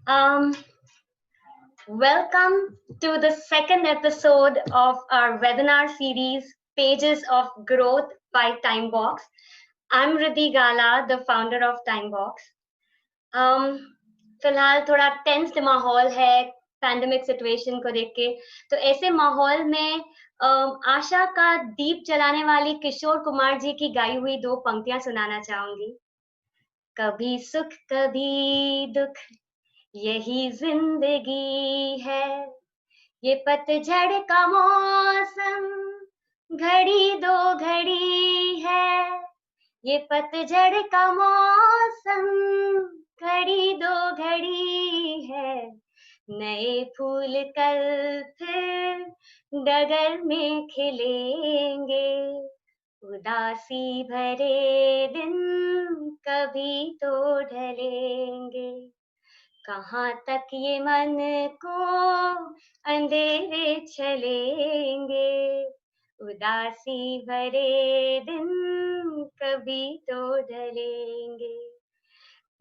Um, Welcome to the second episode of our webinar series, Pages of Growth by TimeBox. I'm Riddhi Gala, the founder of TimeBox. Um, फिलहाल थोड़ा tensed माहौल है pandemic situation को देख के, तो ऐसे माहौल में आशा का दीप जलाने वाली किशोर कुमार जी की गाई हुई दो पंक्तियां सुनाना चाहूंगी। कभी सुख कभी दुख, यही जिंदगी है, ये पतझड़ का मौसम घड़ी दो घड़ी है, ये पतझड़ का मौसम घड़ी दो घड़ी है, नए फूल कल फिर डगर में खिलेंगे, उदासी भरे दिन कभी तो ढलेंगे, कहाँ तक ये मन को अंधेरे चलेंगे, उदासी भरे दिन कभी तो ढलेंगे.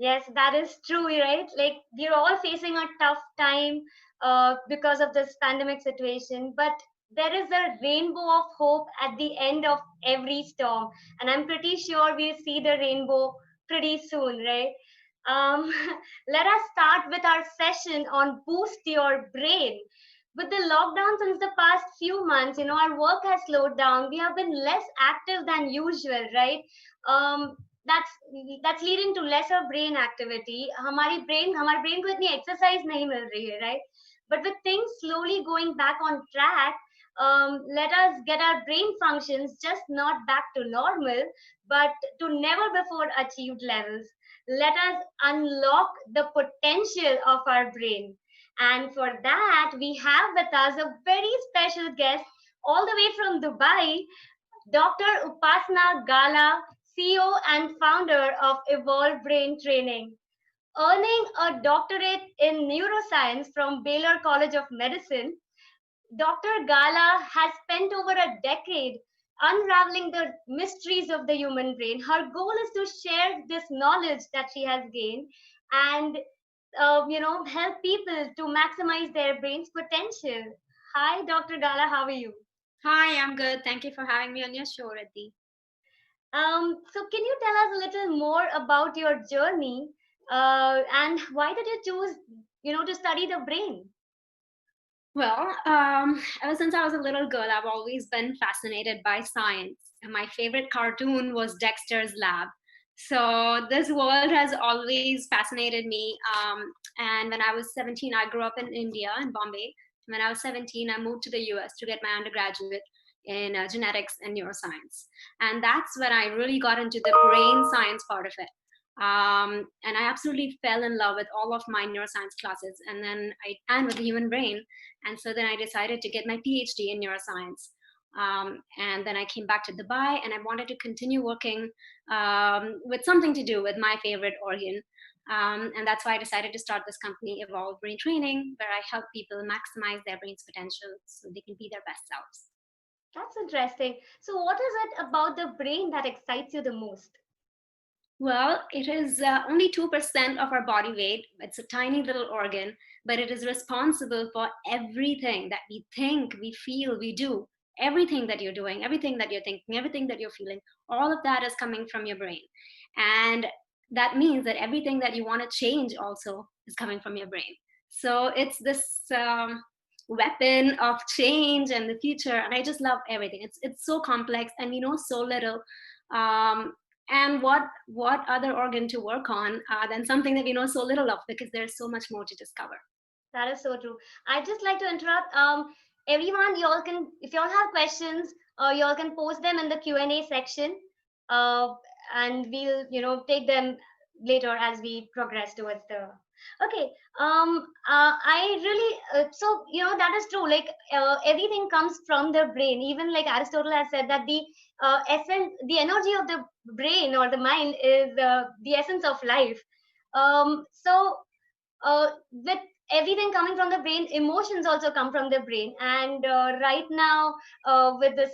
Yes, that is true, right? Like we're all facing a tough time because of this pandemic situation, but there is a rainbow of hope at the end of every storm, and I'm pretty sure we'll see the rainbow pretty soon, right? Um, let us start with our session on boost your brain. With the lockdown since the past few months, our work has slowed down. We have been less active than usual, right? Um, that's that's leading to lesser brain activity. हमारे brain को इतनी exercise नहीं मिल रही है, right? But with things slowly going back on track, let us get our brain functions just not back to normal, but to never before achieved levels. Let us unlock the potential of our brain. And for that, we have with us a very special guest all the way from Dubai, Dr. Upasana Gala, CEO and founder of Evolve Brain Training. Earning a doctorate in neuroscience from Baylor College of Medicine, Dr. Gala has spent over a decade unraveling the mysteries of the human brain. Her goal is to share this knowledge that she has gained and help people to maximize their brain's potential. Hi, Dr. Gala, how are you? Hi, I'm good. Thank you for having me on your show, Riddhi. So can you tell us a little more about your journey and why did you choose, to study the brain? Well, ever since I was a little girl, I've always been fascinated by science. And my favorite cartoon was Dexter's Lab. So this world has always fascinated me. And when I was 17, I grew up in India, in Bombay. When I was 17, I moved to the US to get my undergraduate in genetics and neuroscience. And that's when I really got into the brain science part of it. And I absolutely fell in love with all of my neuroscience classes, and with the human brain. And so then I decided to get my PhD in neuroscience. And then I came back to Dubai, and I wanted to continue working with something to do with my favorite organ. And that's why I decided to start this company, Evolve Brain Training, where I help people maximize their brain's potential so they can be their best selves. That's interesting. So, what is it about the brain that excites you the most? Well, it is only 2% of our body weight. It's a tiny little organ, but it is responsible for everything that we think, we feel, we do. Everything that you're doing, everything that you're thinking, everything that you're feeling, all of that is coming from your brain. And that means that everything that you want to change also is coming from your brain. So it's this weapon of change and the future. And I just love everything. It's so complex, and we know so little. Um, and what other organ to work on than something that we know so little of, because there's so much more to discover. That is so true. I'd just like to interrupt. Everyone, y'all can, if y'all have questions, y'all can post them in the Q&A section, uh, and we'll, take them later as we progress towards the. Okay. I really, so that is true. Like everything comes from the brain. Even like Aristotle has said that the essence, the energy of the brain or the mind is the essence of life. With everything coming from the brain, emotions also come from the brain. And right now, with this,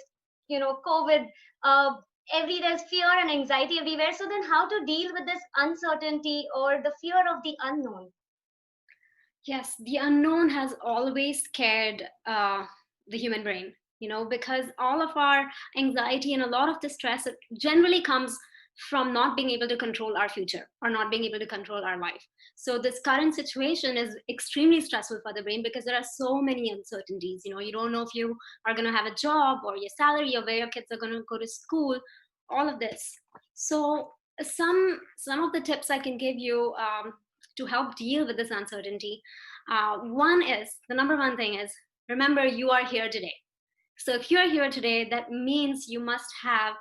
COVID, uh, there's fear and anxiety everywhere. So then, how to deal with this uncertainty or the fear of the unknown? Yes, the unknown has always scared the human brain, because all of our anxiety and a lot of the stress, it generally comes from not being able to control our future or not being able to control our life. So this current situation is extremely stressful for the brain because there are so many uncertainties. You don't know if you are going to have a job or your salary or where your kids are going to go to school, all of this. So some of the tips I can give you to help deal with this uncertainty. One is the number one thing is remember you are here today. So if you're here today, that means you must have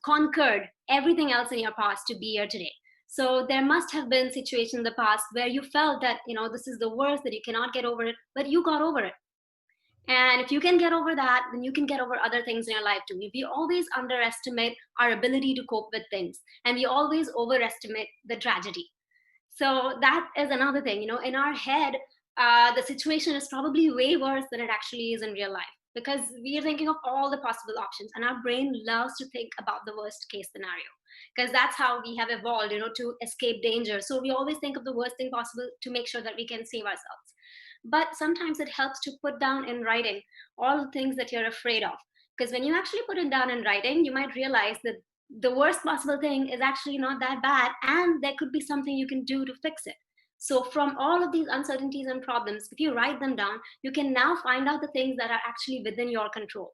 conquered everything else in your past to be here today. So there must have been situations in the past where you felt that this is the worst, that you cannot get over it, but you got over it. And if you can get over that, then you can get over other things in your life too. We always underestimate our ability to cope with things, and we always overestimate the tragedy. So that is another thing, in our head, the situation is probably way worse than it actually is in real life because we are thinking of all the possible options, and our brain loves to think about the worst case scenario because that's how we have evolved, to escape danger. So we always think of the worst thing possible to make sure that we can save ourselves. But sometimes it helps to put down in writing all the things that you're afraid of, because when you actually put it down in writing, you might realize that the worst possible thing is actually not that bad, and there could be something you can do to fix it. So from all of these uncertainties and problems, if you write them down, you can now find out the things that are actually within your control.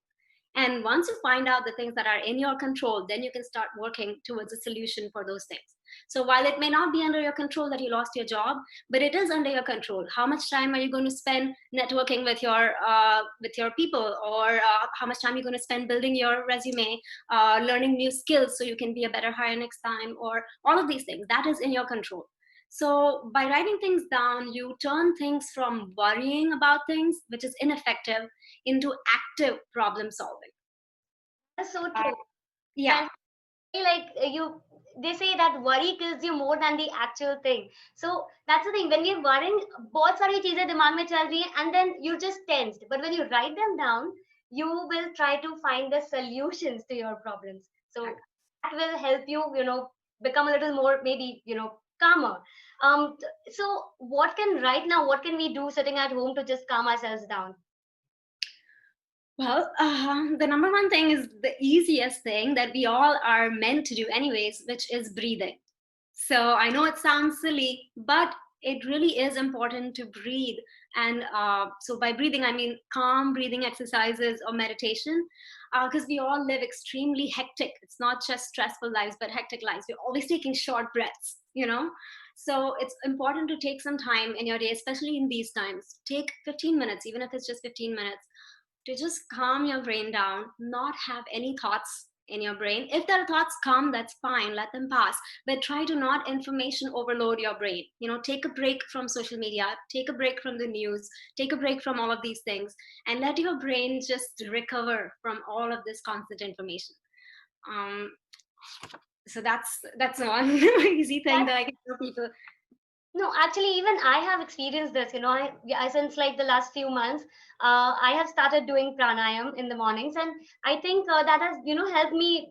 And once you find out the things that are in your control, then you can start working towards a solution for those things. So while it may not be under your control that you lost your job, but it is under your control. How much time are you going to spend networking with your people, or how much time are you going to spend building your resume, learning new skills so you can be a better hire next time, or all of these things that is in your control. So by writing things down, you turn things from worrying about things, which is ineffective, into active problem solving. That's so Uh, true. yeah, And like you, they say that worry kills you more than the actual thing. So that's the thing. When you're worrying, बहुत सारी चीजें दिमाग में चल रही हैं, and then you're just tensed. But when you write them down, you will try to find the solutions to your problems. So that will help you, become a little more, maybe, calmer. So what can we do sitting at home to just calm ourselves down? well, the number one thing is the easiest thing that we all are meant to do, anyways, which is breathing. So I know it sounds silly, but it really is important to breathe. And so by breathing, I mean calm breathing exercises or meditation, because we all live extremely hectic. It's not just stressful lives, but hectic lives. We're always taking short breaths. So it's important to take some time in your day, especially in these times. Take 15 minutes, even if it's just 15 minutes, to just calm your brain down, not have any thoughts in your brain. If there are thoughts come, that's fine, let them pass. But try to not information overload your brain. Take a break from social media, take a break from the news, take a break from all of these things, and let your brain just recover from all of this constant information. Um, so that's one easy thing That's that I can tell people. No, actually, even I have experienced this. Since like the last few months, I have started doing pranayam in the mornings, and I think that has, helped me,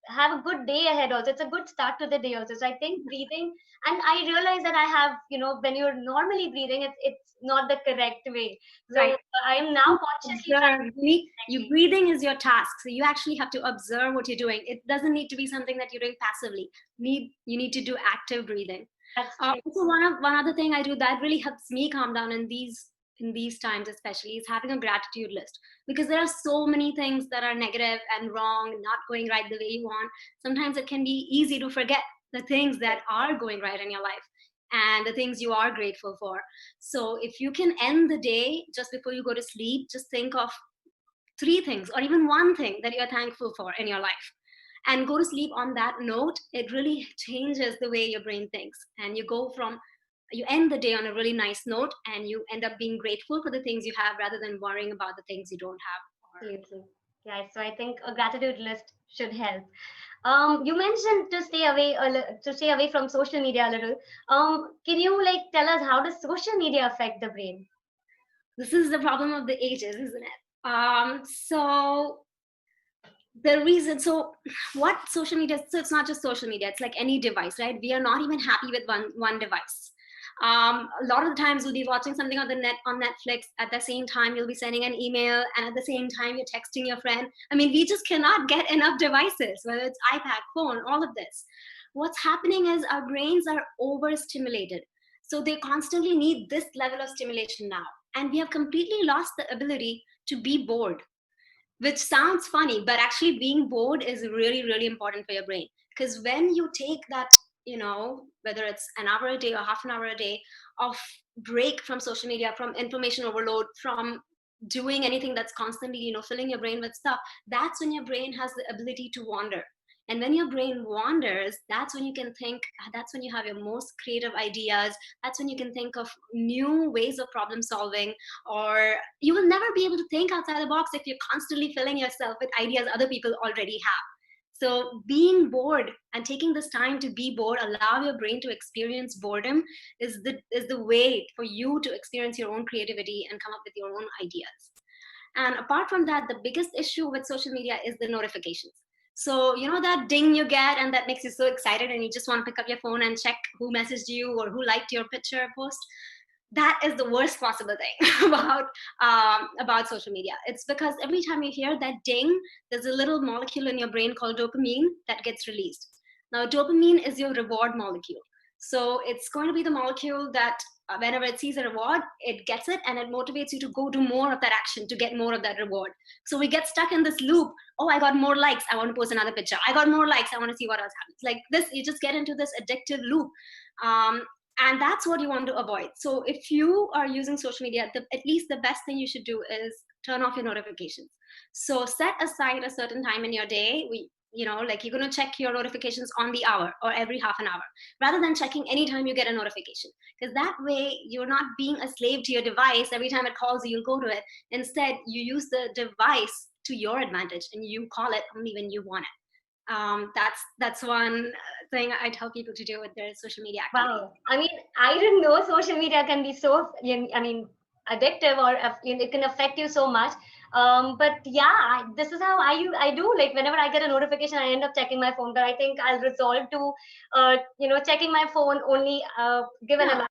have a good day ahead. Also, it's a good start to the day. Also, so I think breathing, and I realize that I have, when you're normally breathing, it's not the correct way. So Right. I am now consciously trying Observe. to do it You correctly. breathing is your task, so you actually have to observe what you're doing. It doesn't need to be something that you're doing passively. You need to do active breathing. That's true. Also, one other thing I do that really helps me calm down in these times, especially, is having a gratitude list, because there are so many things that are negative and wrong, not going right the way you want. Sometimes it can be easy to forget the things that are going right in your life and the things you are grateful for. So if you can end the day just before you go to sleep, just think of three things or even one thing that you're thankful for in your life and go to sleep on that note. It really changes the way your brain thinks, and you end the day on a really nice note, and you end up being grateful for the things you have rather than worrying about the things you don't have. Absolutely. Yeah, so I think a gratitude list should help. You mentioned to stay away from social media a little. Can you like tell us how does social media affect the brain? This is the problem of the ages, isn't it? So the reason, so what social media, so it's not just social media, it's like any device, right? We are not even happy with one device. A lot of the times you'll be watching something on the net on Netflix. At the same time, you'll be sending an email, and at the same time, you're texting your friend. I mean, we just cannot get enough devices, whether it's iPad, phone, all of this. What's happening is our brains are overstimulated. So they constantly need this level of stimulation now. And we have completely lost the ability to be bored, which sounds funny, but actually being bored is really, really important for your brain. Because when you take that, whether it's an hour a day or half an hour a day of break from social media, from information overload, from doing anything that's constantly, filling your brain with stuff, that's when your brain has the ability to wander. And when your brain wanders, that's when you can think, that's when you have your most creative ideas. That's when you can think of new ways of problem solving, or you will never be able to think outside the box if you're constantly filling yourself with ideas other people already have. So being bored and taking this time to be bored, allow your brain to experience boredom, is the way for you to experience your own creativity and come up with your own ideas. And apart from that, the biggest issue with social media is the notifications. So, that ding you get, and that makes you so excited, and you just want to pick up your phone and check who messaged you or who liked your picture post. That is the worst possible thing about social media. It's because every time you hear that ding, there's a little molecule in your brain called dopamine that gets released. Now, dopamine is your reward molecule. So it's going to be the molecule that whenever it sees a reward, it gets it, and it motivates you to go do more of that action to get more of that reward. So we get stuck in this loop. Oh, I got more likes, I want to post another picture. I got more likes, I want to see what else happens. Like this, you just get into this addictive loop. And that's what you want to avoid. So if you are using social media, at least the best thing you should do is turn off your notifications. So set aside a certain time in your day. Like you're going to check your notifications on the hour or every half an hour, rather than checking anytime you get a notification. Because that way you're not being a slave to your device. Every time it calls you, you'll go to it. Instead, you use the device to your advantage, and you call it only when you want it. That's one thing I tell people to do with their social media activity. Wow. I mean, I didn't know social media can be so, addictive, or it can affect you so much. But yeah, this is how I do. Like whenever I get a notification, I end up checking my phone. But I think I'll resolve to, checking my phone only given Yeah. a.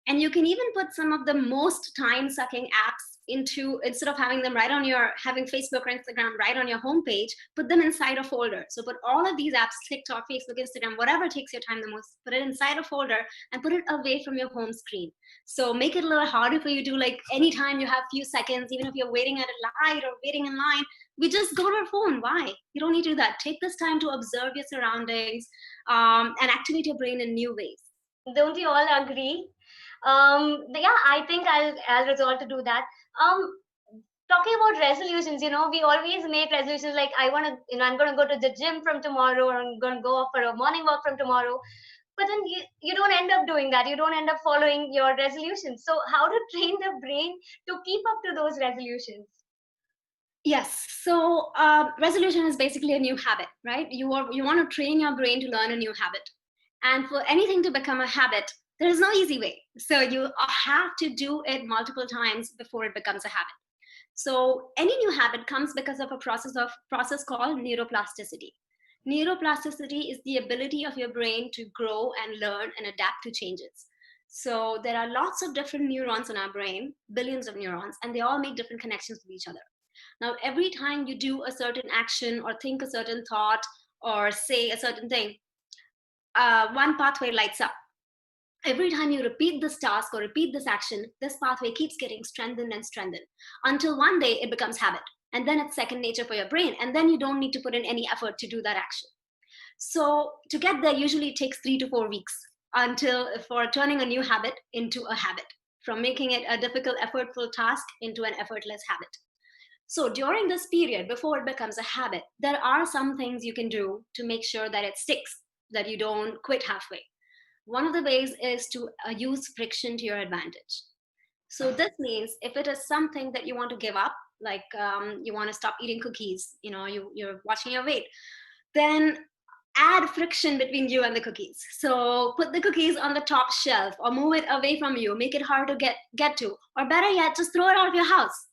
And you can even put some of the most time sucking apps instead of having them having Facebook or Instagram right on your homepage, put them inside a folder. So put all of these apps, TikTok, Facebook, Instagram, whatever takes your time the most, put it inside a folder and put it away from your home screen. So make it a little harder for you to, like, anytime you have few seconds, even if you're waiting at a light or waiting in line, we just go to our phone. Why? You don't need to do that. Take this time to observe your surroundings, and activate your brain in new ways. Don't you all agree? But yeah, I think I'll resolve to do that. Talking about resolutions, we always make resolutions like I want to, I'm going to go to the gym from tomorrow, or I'm going to go for a morning walk from tomorrow. But then you don't end up doing that. You don't end up following your resolutions. So how to train the brain to keep up to those resolutions? Yes. So resolution is basically a new habit, right? You want to train your brain to learn a new habit, and for anything to become a habit, there is no easy way. So you have to do it multiple times before it becomes a habit. So any new habit comes because of a process called neuroplasticity. Neuroplasticity is the ability of your brain to grow and learn and adapt to changes. So there are lots of different neurons in our brain, billions of neurons, and they all make different connections with each other. Now, every time you do a certain action or think a certain thought or say a certain thing, one pathway lights up. Every time you repeat this task or repeat this action, this pathway keeps getting strengthened and strengthened until one day it becomes habit. And then it's second nature for your brain. And then you don't need to put in any effort to do that action. So to get there, usually it takes 3 to 4 weeks for turning a new habit into a habit, from making it a difficult, effortful task into an effortless habit. So during this period, before it becomes a habit, there are some things you can do to make sure that it sticks, that you don't quit halfway. One of the ways is to use friction to your advantage. So this means if it is something that you want to give up, like you want to stop eating cookies, you're watching your weight, then add friction between you and the cookies. So put the cookies on the top shelf, or move it away from you, make it hard to get to, or better yet, just throw it out of your house,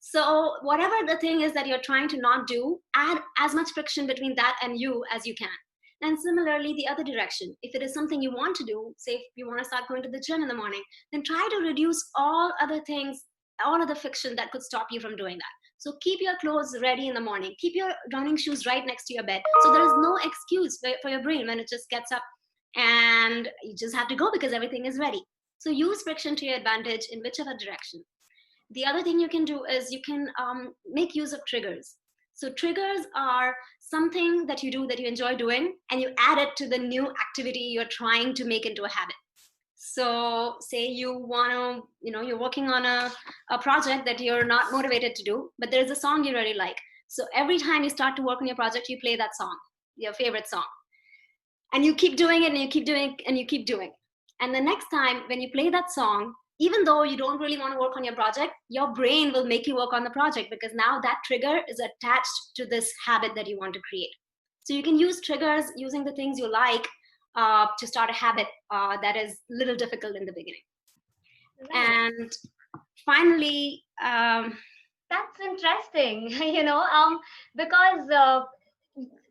So whatever the thing is that you're trying to not do, add as much friction between that and you as you can. And similarly, the other direction, if it is something you want to do, say if you want to start going to the gym in the morning, then try to reduce all other things, all other fiction that could stop you from doing that. So keep your clothes ready in the morning, keep your running shoes right next to your bed, so there is no excuse for your brain when it just gets up and you just have to go because everything is ready. So use friction to your advantage in whichever direction. The other thing you can do is you can make use of triggers. So triggers are something that you do that you enjoy doing, and you add it to the new activity you're trying to make into a habit. So say you want to, you're working on a project that you're not motivated to do, but there's a song you really like. So every time you start to work on your project, you play that song, your favorite song, and you keep doing it and you keep doing it and you keep doing it. And the next time when you play that song, even though you don't really want to work on your project, your brain will make you work on the project, because now that trigger is attached to this habit that you want to create. So you can use triggers using the things you like to start a habit that is a little difficult in the beginning. Right. And finally, That's interesting, because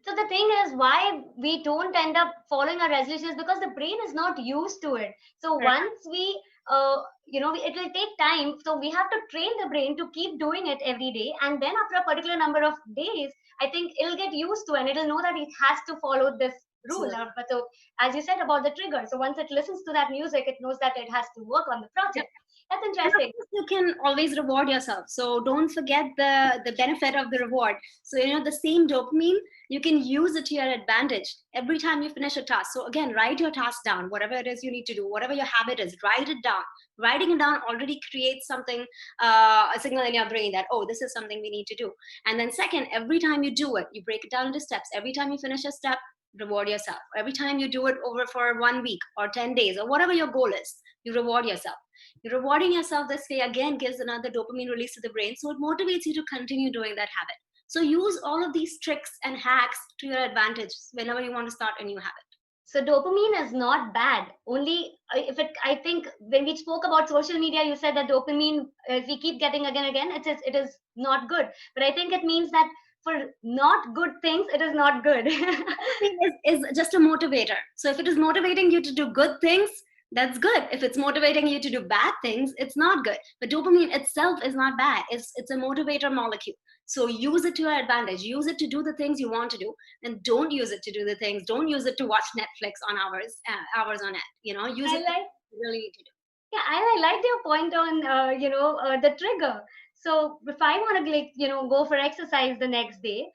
so the thing is why we don't end up following our resolutions, because the brain is not used to it. So once we, it will take time. So we have to train the brain to keep doing it every day, and then after a particular number of days, I think it'll get used to, and it'll know that it has to follow this rule. But so, as you said about the trigger, so once it listens to that music, it knows that it has to work on the project. That's interesting. you can always reward yourself, so don't forget the benefit of the reward. So the same dopamine, you can use it to your advantage every time you finish a task. So again, write your task down, whatever it is you need to do, whatever your habit is, write it down. Writing it down already creates something, a signal in your brain that, oh, this is something we need to do. And then second, every time you do it, you break it down into steps. Every time you finish a step, reward yourself. Every time you do it over for 1 week or 10 days or whatever your goal is, you reward yourself. You're rewarding yourself this way again gives another dopamine release to the brain, so it motivates you to continue doing that habit. So use all of these tricks and hacks to your advantage whenever you want to start a new habit. So dopamine is not bad. Only if it, I think when we spoke about social media, you said that dopamine, if we keep getting again, it is not good. But I think it means that for not good things, it is not good. Is just a motivator. So if it is motivating you to do good things, that's good. If it's motivating you to do bad things, it's not good. But dopamine itself is not bad. It's a motivator molecule. So use it to your advantage. Use it to do the things you want to do, and don't use it to do the things. Don't use it to watch Netflix on hours on end. Use I it like, to really need to do. yeah, I liked your point on, the trigger. So if I want to go for exercise the next day,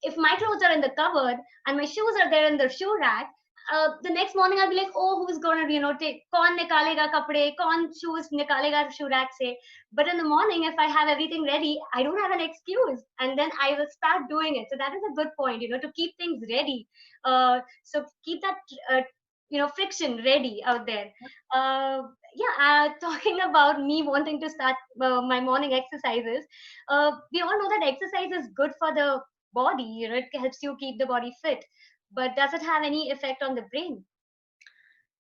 if my clothes are in the cupboard and my shoes are there in the shoe rack, the next morning I'll be like, oh, who's gonna take kaun nikalega kapde, kaun shoes nikalega shoe rack se. But in the morning, if I have everything ready, I don't have an excuse, and then I will start doing it. So that is a good point, to keep things ready. So keep that friction ready out there. Yeah, talking about me wanting to start my morning exercises, we all know that exercise is good for the body. It helps you keep the body fit. But does it have any effect on the brain?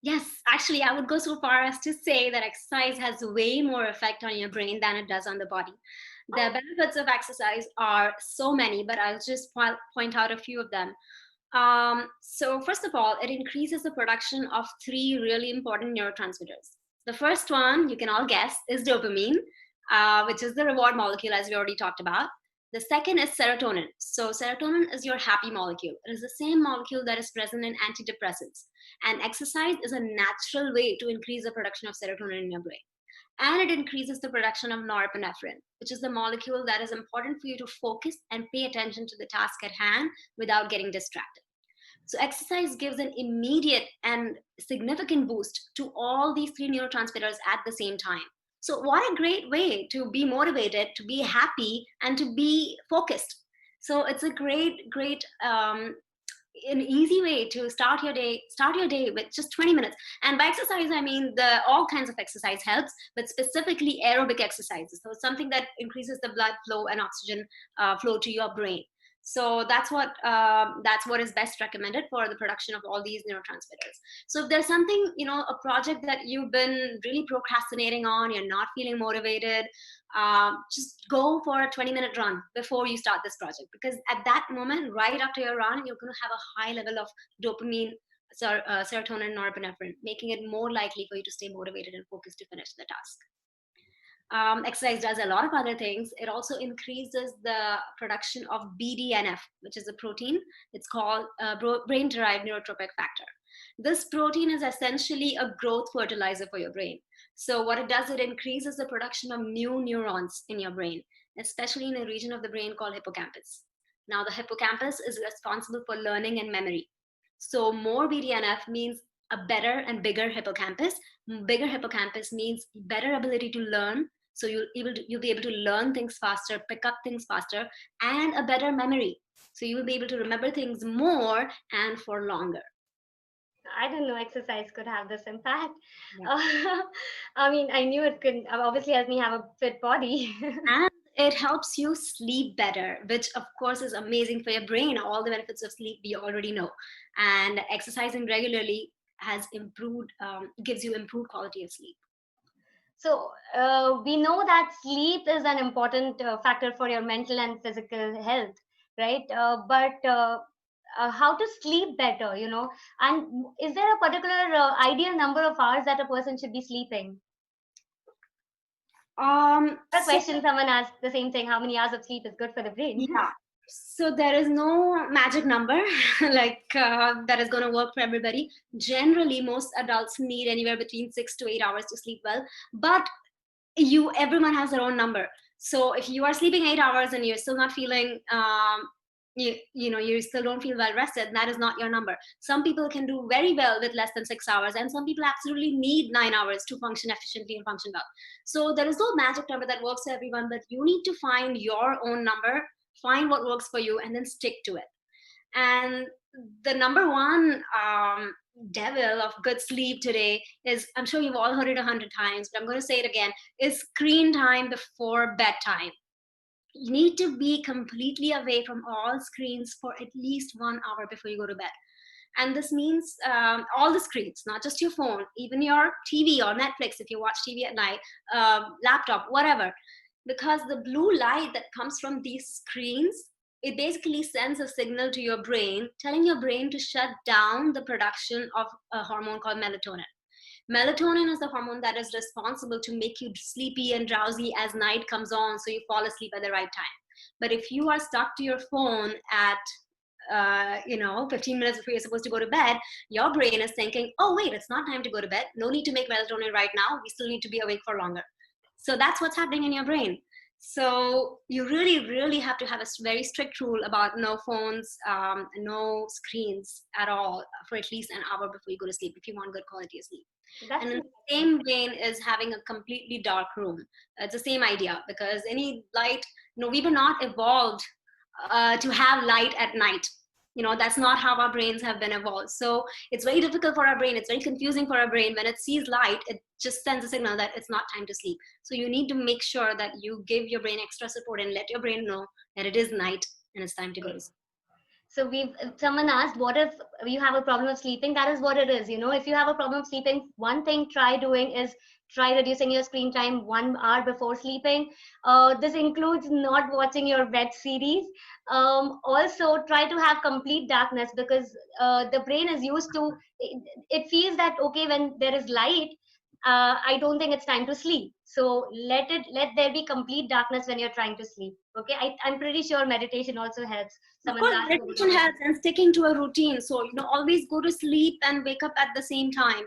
Yes, actually, I would go so far as to say that exercise has way more effect on your brain than it does on the body. The benefits of exercise are so many, but I'll just point out a few of them. So first of all, it increases the production of three really important neurotransmitters. The first one, you can all guess, is dopamine, which is the reward molecule, as we already talked about. The second is serotonin. So serotonin is your happy molecule. It is the same molecule that is present in antidepressants. And exercise is a natural way to increase the production of serotonin in your brain. And it increases the production of norepinephrine, which is the molecule that is important for you to focus and pay attention to the task at hand without getting distracted. So exercise gives an immediate and significant boost to all these three neurotransmitters at the same time. So what a great way to be motivated, to be happy, and to be focused. So it's a great an easy way to start your day with just 20 minutes. And by exercise, I mean all kinds of exercise helps, but specifically aerobic exercises. So it's something that increases the blood flow and oxygen flow to your brain. So that's what is best recommended for the production of all these neurotransmitters. So if there's something, a project that you've been really procrastinating on, you're not feeling motivated, just go for a 20-minute run before you start this project, because at that moment, right after your run, you're going to have a high level of dopamine, serotonin, and norepinephrine, making it more likely for you to stay motivated and focused to finish the task. Exercise does a lot of other things. It also increases the production of BDNF, which is a protein. It's called brain-derived neurotrophic factor. This protein is essentially a growth fertilizer for your brain. So what it does, it increases the production of new neurons in your brain, especially in a region of the brain called hippocampus. Now, the hippocampus is responsible for learning and memory. So more BDNF means a better and bigger hippocampus. Bigger hippocampus means better ability to learn. So you'll be able to learn things faster, pick up things faster, and a better memory. So you will be able to remember things more and for longer. I didn't know exercise could have this impact. Yeah. I mean, I knew it could obviously help me have a fit body. And it helps you sleep better, which of course is amazing for your brain. All the benefits of sleep we already know. And exercising regularly has gives you improved quality of sleep. So we know that sleep is an important factor for your mental and physical health, right? But how to sleep better, and is there a particular ideal number of hours that a person should be sleeping? A So question someone asked the same thing: how many hours of sleep is good for the brain? yeah. So there is no magic number that is going to work for everybody. Generally, most adults need anywhere between 6 to 8 hours to sleep well. But everyone has their own number. So if you are sleeping 8 hours and you're still not feeling you still don't feel well rested, that is not your number. Some people can do very well with less than 6 hours, and some people absolutely need 9 hours to function efficiently and function well. So there is no magic number that works for everyone, but you need to find your own number, find what works for you, and then stick to it. And the number one devil of good sleep today is, I'm sure you've all heard it 100 times, but I'm going to say it again, is screen time before bedtime. You need to be completely away from all screens for at least 1 hour before you go to bed. And this means all the screens, not just your phone, even your TV or Netflix if you watch TV at night, laptop, whatever. Because the blue light that comes from these screens, it basically sends a signal to your brain, telling your brain to shut down the production of a hormone called melatonin. Melatonin is the hormone that is responsible to make you sleepy and drowsy as night comes on, so you fall asleep at the right time. But if you are stuck to your phone at 15 minutes before you're supposed to go to bed, your brain is thinking, oh wait, it's not time to go to bed, no need to make melatonin right now, we still need to be awake for longer. So that's what's happening in your brain. So you really, really have to have a very strict rule about no phones, no screens at all for at least an hour before you go to sleep if you want good quality of sleep. That's And in the same vein is having a completely dark room. It's the same idea, because any light, we were not evolved to have light at night. That's not how our brains have been evolved. So it's very difficult for our brain, it's very confusing for our brain. When it sees light, it just sends a signal that it's not time to sleep. So you need to make sure that you give your brain extra support and let your brain know that it is night and it's time to go to sleep. So someone asked, what if you have a problem of sleeping? That is what it is. If you have a problem of sleeping, one thing try doing is try reducing your screen time 1 hour before sleeping. This includes not watching your web series. Also, try to have complete darkness, because the brain is used to, it feels that, okay, when there is light, I don't think it's time to sleep. So let there be complete darkness when you're trying to sleep. Okay, I'm pretty sure meditation also helps. Of course, meditation helps, and sticking to a routine. So, always go to sleep and wake up at the same time.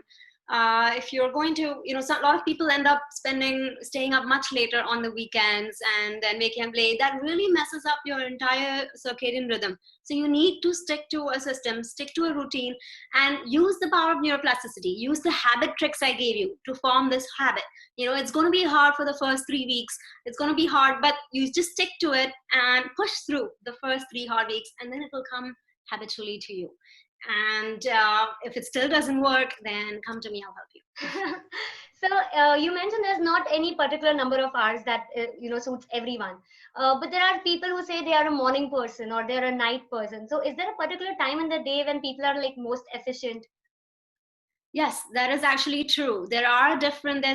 If you're going to, a lot of people end up staying up much later on the weekends and then waking up late. That really messes up your entire circadian rhythm. So you need to stick to a system, stick to a routine, and use the power of neuroplasticity. Use the habit tricks I gave you to form this habit. It's going to be hard for the first 3 weeks. It's going to be hard, but you just stick to it and push through the first 3 hard weeks, and then it will come habitually to you. And if it still doesn't work, then come to me, I'll help you. So you mentioned there's not any particular number of hours that suits everyone, but there are people who say they are a morning person or they're a night person. So is there a particular time in the day when people are like most efficient? Yes, that is actually true. There's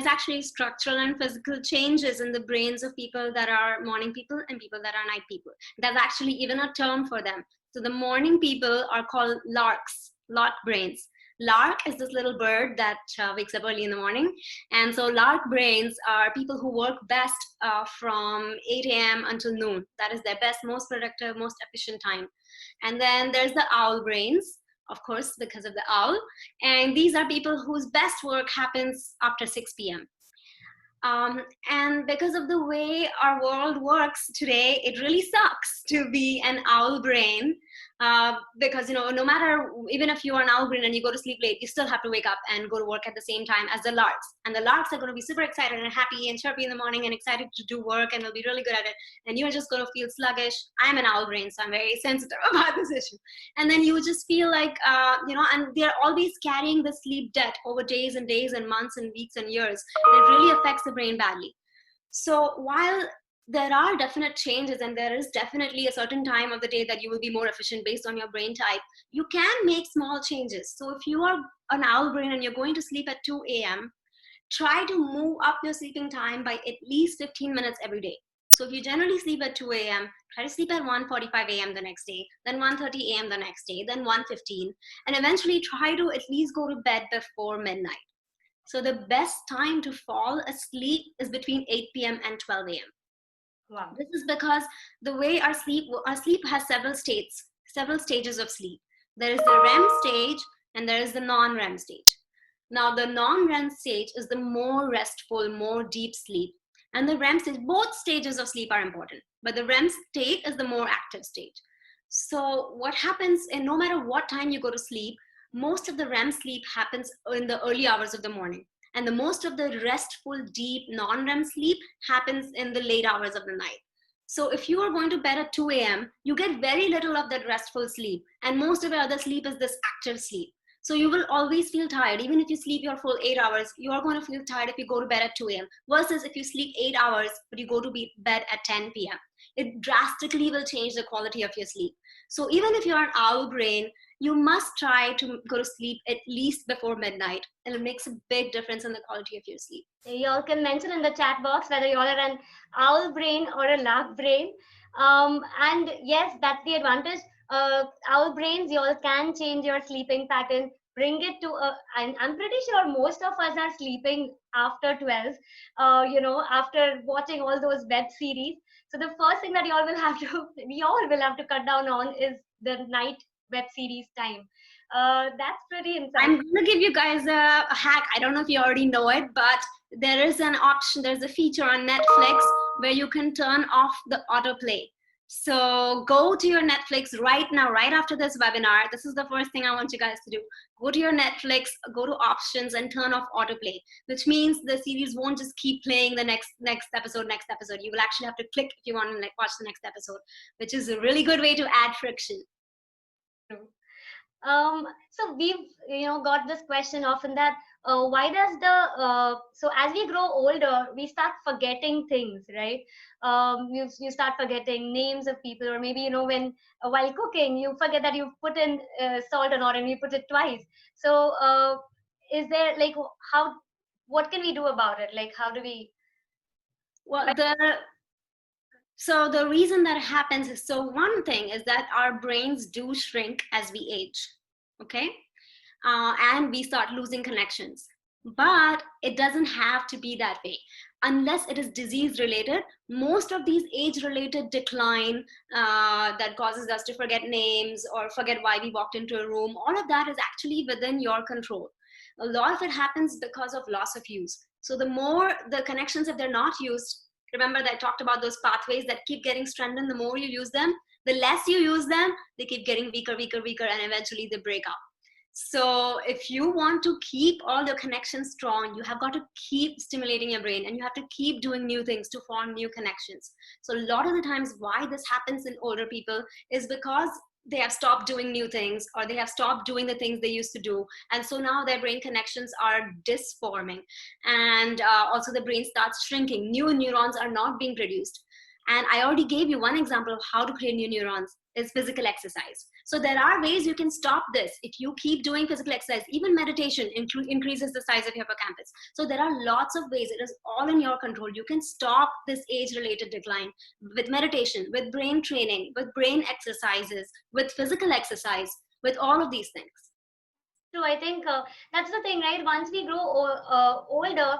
actually structural and physical changes in the brains of people that are morning people and people that are night people. There's actually even a term for them. So the morning people are called larks, lark brains. Lark is this little bird that wakes up early in the morning. And so lark brains are people who work best from 8 a.m. until noon. That is their best, most productive, most efficient time. And then there's the owl brains, of course, because of the owl. And these are people whose best work happens after 6 p.m. And because of the way our world works today, it really sucks to be an owl brain, because no matter, even if you are an owl brain and you go to sleep late, you still have to wake up and go to work at the same time as the larks. And the larks are going to be super excited and happy and chirpy in the morning and excited to do work, and they'll be really good at it. And you're just going to feel sluggish. I'm an owl brain, so I'm very sensitive about this issue. And then you just feel like, and they're always carrying the sleep debt over days and days and months and weeks and years. And it really affects the brain badly. So while there are definite changes and there is definitely a certain time of the day that you will be more efficient based on your brain type, you can make small changes. So if you are an owl brain and you're going to sleep at 2 a.m., try to move up your sleeping time by at least 15 minutes every day. So if you generally sleep at 2 a.m., try to sleep at 1:45 a.m. the next day, then 1:30 a.m. the next day, then 1:15, and eventually try to at least go to bed before midnight. So the best time to fall asleep is between 8 p.m. and 12 a.m. Wow. This is because the way our sleep has several stages of sleep. There is the REM stage and there is the non-REM stage. Now the non-REM stage is the more restful, more deep sleep. And the REM stage, both stages of sleep are important, but the REM state is the more active stage. So what happens, and no matter what time you go to sleep, most of the REM sleep happens in the early hours of the morning. And the most of the restful, deep, non-REM sleep happens in the late hours of the night. So if you are going to bed at 2 a.m., you get very little of that restful sleep. And most of your other sleep is this active sleep. So you will always feel tired. Even if you sleep your full 8 hours, you are going to feel tired if you go to bed at 2 a.m. versus if you sleep 8 hours, but you go to bed at 10 p.m. It drastically will change the quality of your sleep. So even if you're an owl brain, you must try to go to sleep at least before midnight, and it makes a big difference in the quality of your sleep. Y'all can mention in the chat box whether y'all are an owl brain or a lark brain. And yes, that's the advantage. Owl brains, y'all can change your sleeping pattern, bring it to and I'm pretty sure most of us are sleeping after 12, after watching all those web series. So the first thing that y'all will have to cut down on is the night web series time. That's pretty insightful. I'm going to give you guys a hack. I don't know if you already know it, but there is an option, there's a feature on Netflix where you can turn off the autoplay. So go to your Netflix right now, right after this webinar. This is the first thing I want you guys to do. Go to your Netflix, go to options and turn off autoplay, which means the series won't just keep playing the next episode. You will actually have to click if you want to watch the next episode, which is a really good way to add friction. So we've got this question often that why does so as we grow older we start forgetting things, right? You start forgetting names of people, or maybe when while cooking you forget that you put in salt or not and you put it twice. So is there like what can we do about it? Like how do we? Well, so the reason that happens is, so one thing is that our brains do shrink as we age, okay? And we start losing connections. But it doesn't have to be that way. Unless it is disease related, most of these age related decline that causes us to forget names or forget why we walked into a room, all of that is actually within your control. A lot of it happens because of loss of use. So the more the connections, if they're not used, remember that I talked about those pathways that keep getting strengthened. The more you use them, the less you use them, they keep getting weaker, and eventually they break up. So if you want to keep all your connections strong, you have got to keep stimulating your brain, and you have to keep doing new things to form new connections. So a lot of the times why this happens in older people is because they have stopped doing new things, or they have stopped doing the things they used to do, and so now their brain connections are disforming, and also the brain starts shrinking. New neurons are not being produced. And I already gave you one example of how to create new neurons is physical exercise. So there are ways you can stop this if you keep doing physical exercise. Even meditation increases the size of your hippocampus. So there are lots of ways. It is all in your control. You can stop this age-related decline with meditation, with brain training, with brain exercises, with physical exercise, with all of these things. So I think that's the thing, right? Once we grow older,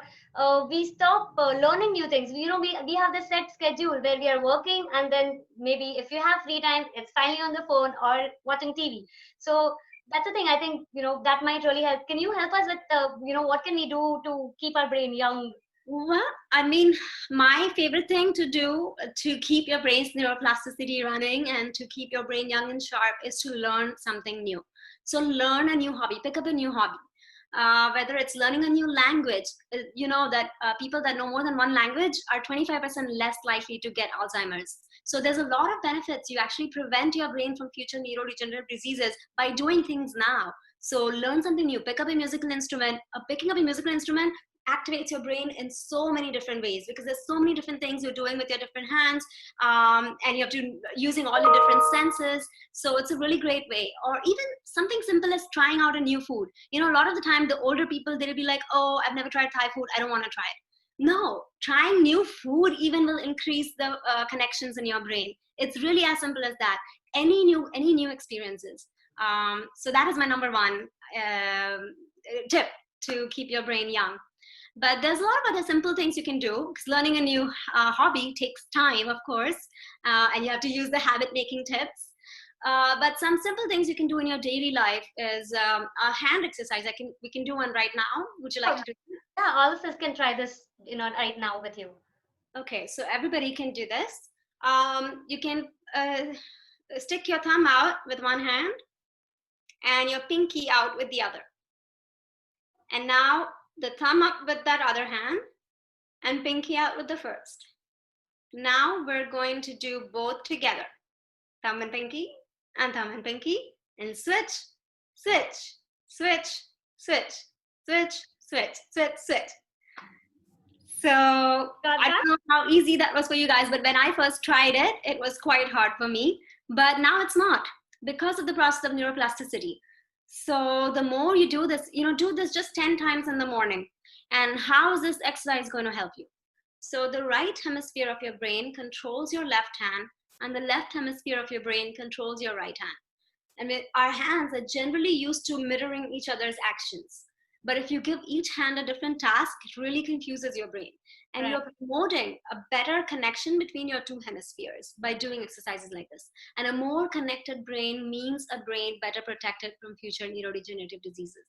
we stop learning new things. We have the set schedule where we are working, and then maybe if you have free time, it's finally on the phone or watching TV. So that's the thing. I think that might really help. Can you help us with what can we do to keep our brain young? Well, I mean, my favorite thing to do to keep your brain's neuroplasticity running and to keep your brain young and sharp is to learn something new. So learn a new hobby, pick up a new hobby. Whether it's learning a new language, you know that people that know more than one language are 25% less likely to get Alzheimer's. So there's a lot of benefits. You actually prevent your brain from future neurodegenerative diseases by doing things now. So learn something new, pick up a musical instrument. Picking up a musical instrument activates your brain in so many different ways, because there's so many different things you're doing with your different hands, and you have to using all your different senses. So it's a really great way. Or even something simple as trying out a new food. A lot of the time the older people, they'll be like, oh, I've never tried Thai food, I don't want to try it. No, trying new food even will increase the connections in your brain. It's really as simple as that. Any new experiences. So that is my number one tip to keep your brain young. But there's a lot of other simple things you can do, because learning a new hobby takes time, of course, and you have to use the habit making tips. But some simple things you can do in your daily life is a hand exercise. We can do one right now. Would you like to do it? Yeah, all of us can try this, right now with you. Okay, so everybody can do this. You can stick your thumb out with one hand and your pinky out with the other. And now the thumb up with that other hand and pinky out with the first. Now we're going to do both together. Thumb and pinky, and and switch, switch, switch, switch, switch, switch, switch, switch. So I don't know how easy that was for you guys, but when I first tried it, it was quite hard for me. But now it's not, because of the process of neuroplasticity. So the more you do this, do this just 10 times in the morning. And how is this exercise going to help you? So the right hemisphere of your brain controls your left hand, and the left hemisphere of your brain controls your right hand. And our hands are generally used to mirroring each other's actions. But if you give each hand a different task, it really confuses your brain. And you're promoting a better connection between your two hemispheres by doing exercises like this. And a more connected brain means a brain better protected from future neurodegenerative diseases.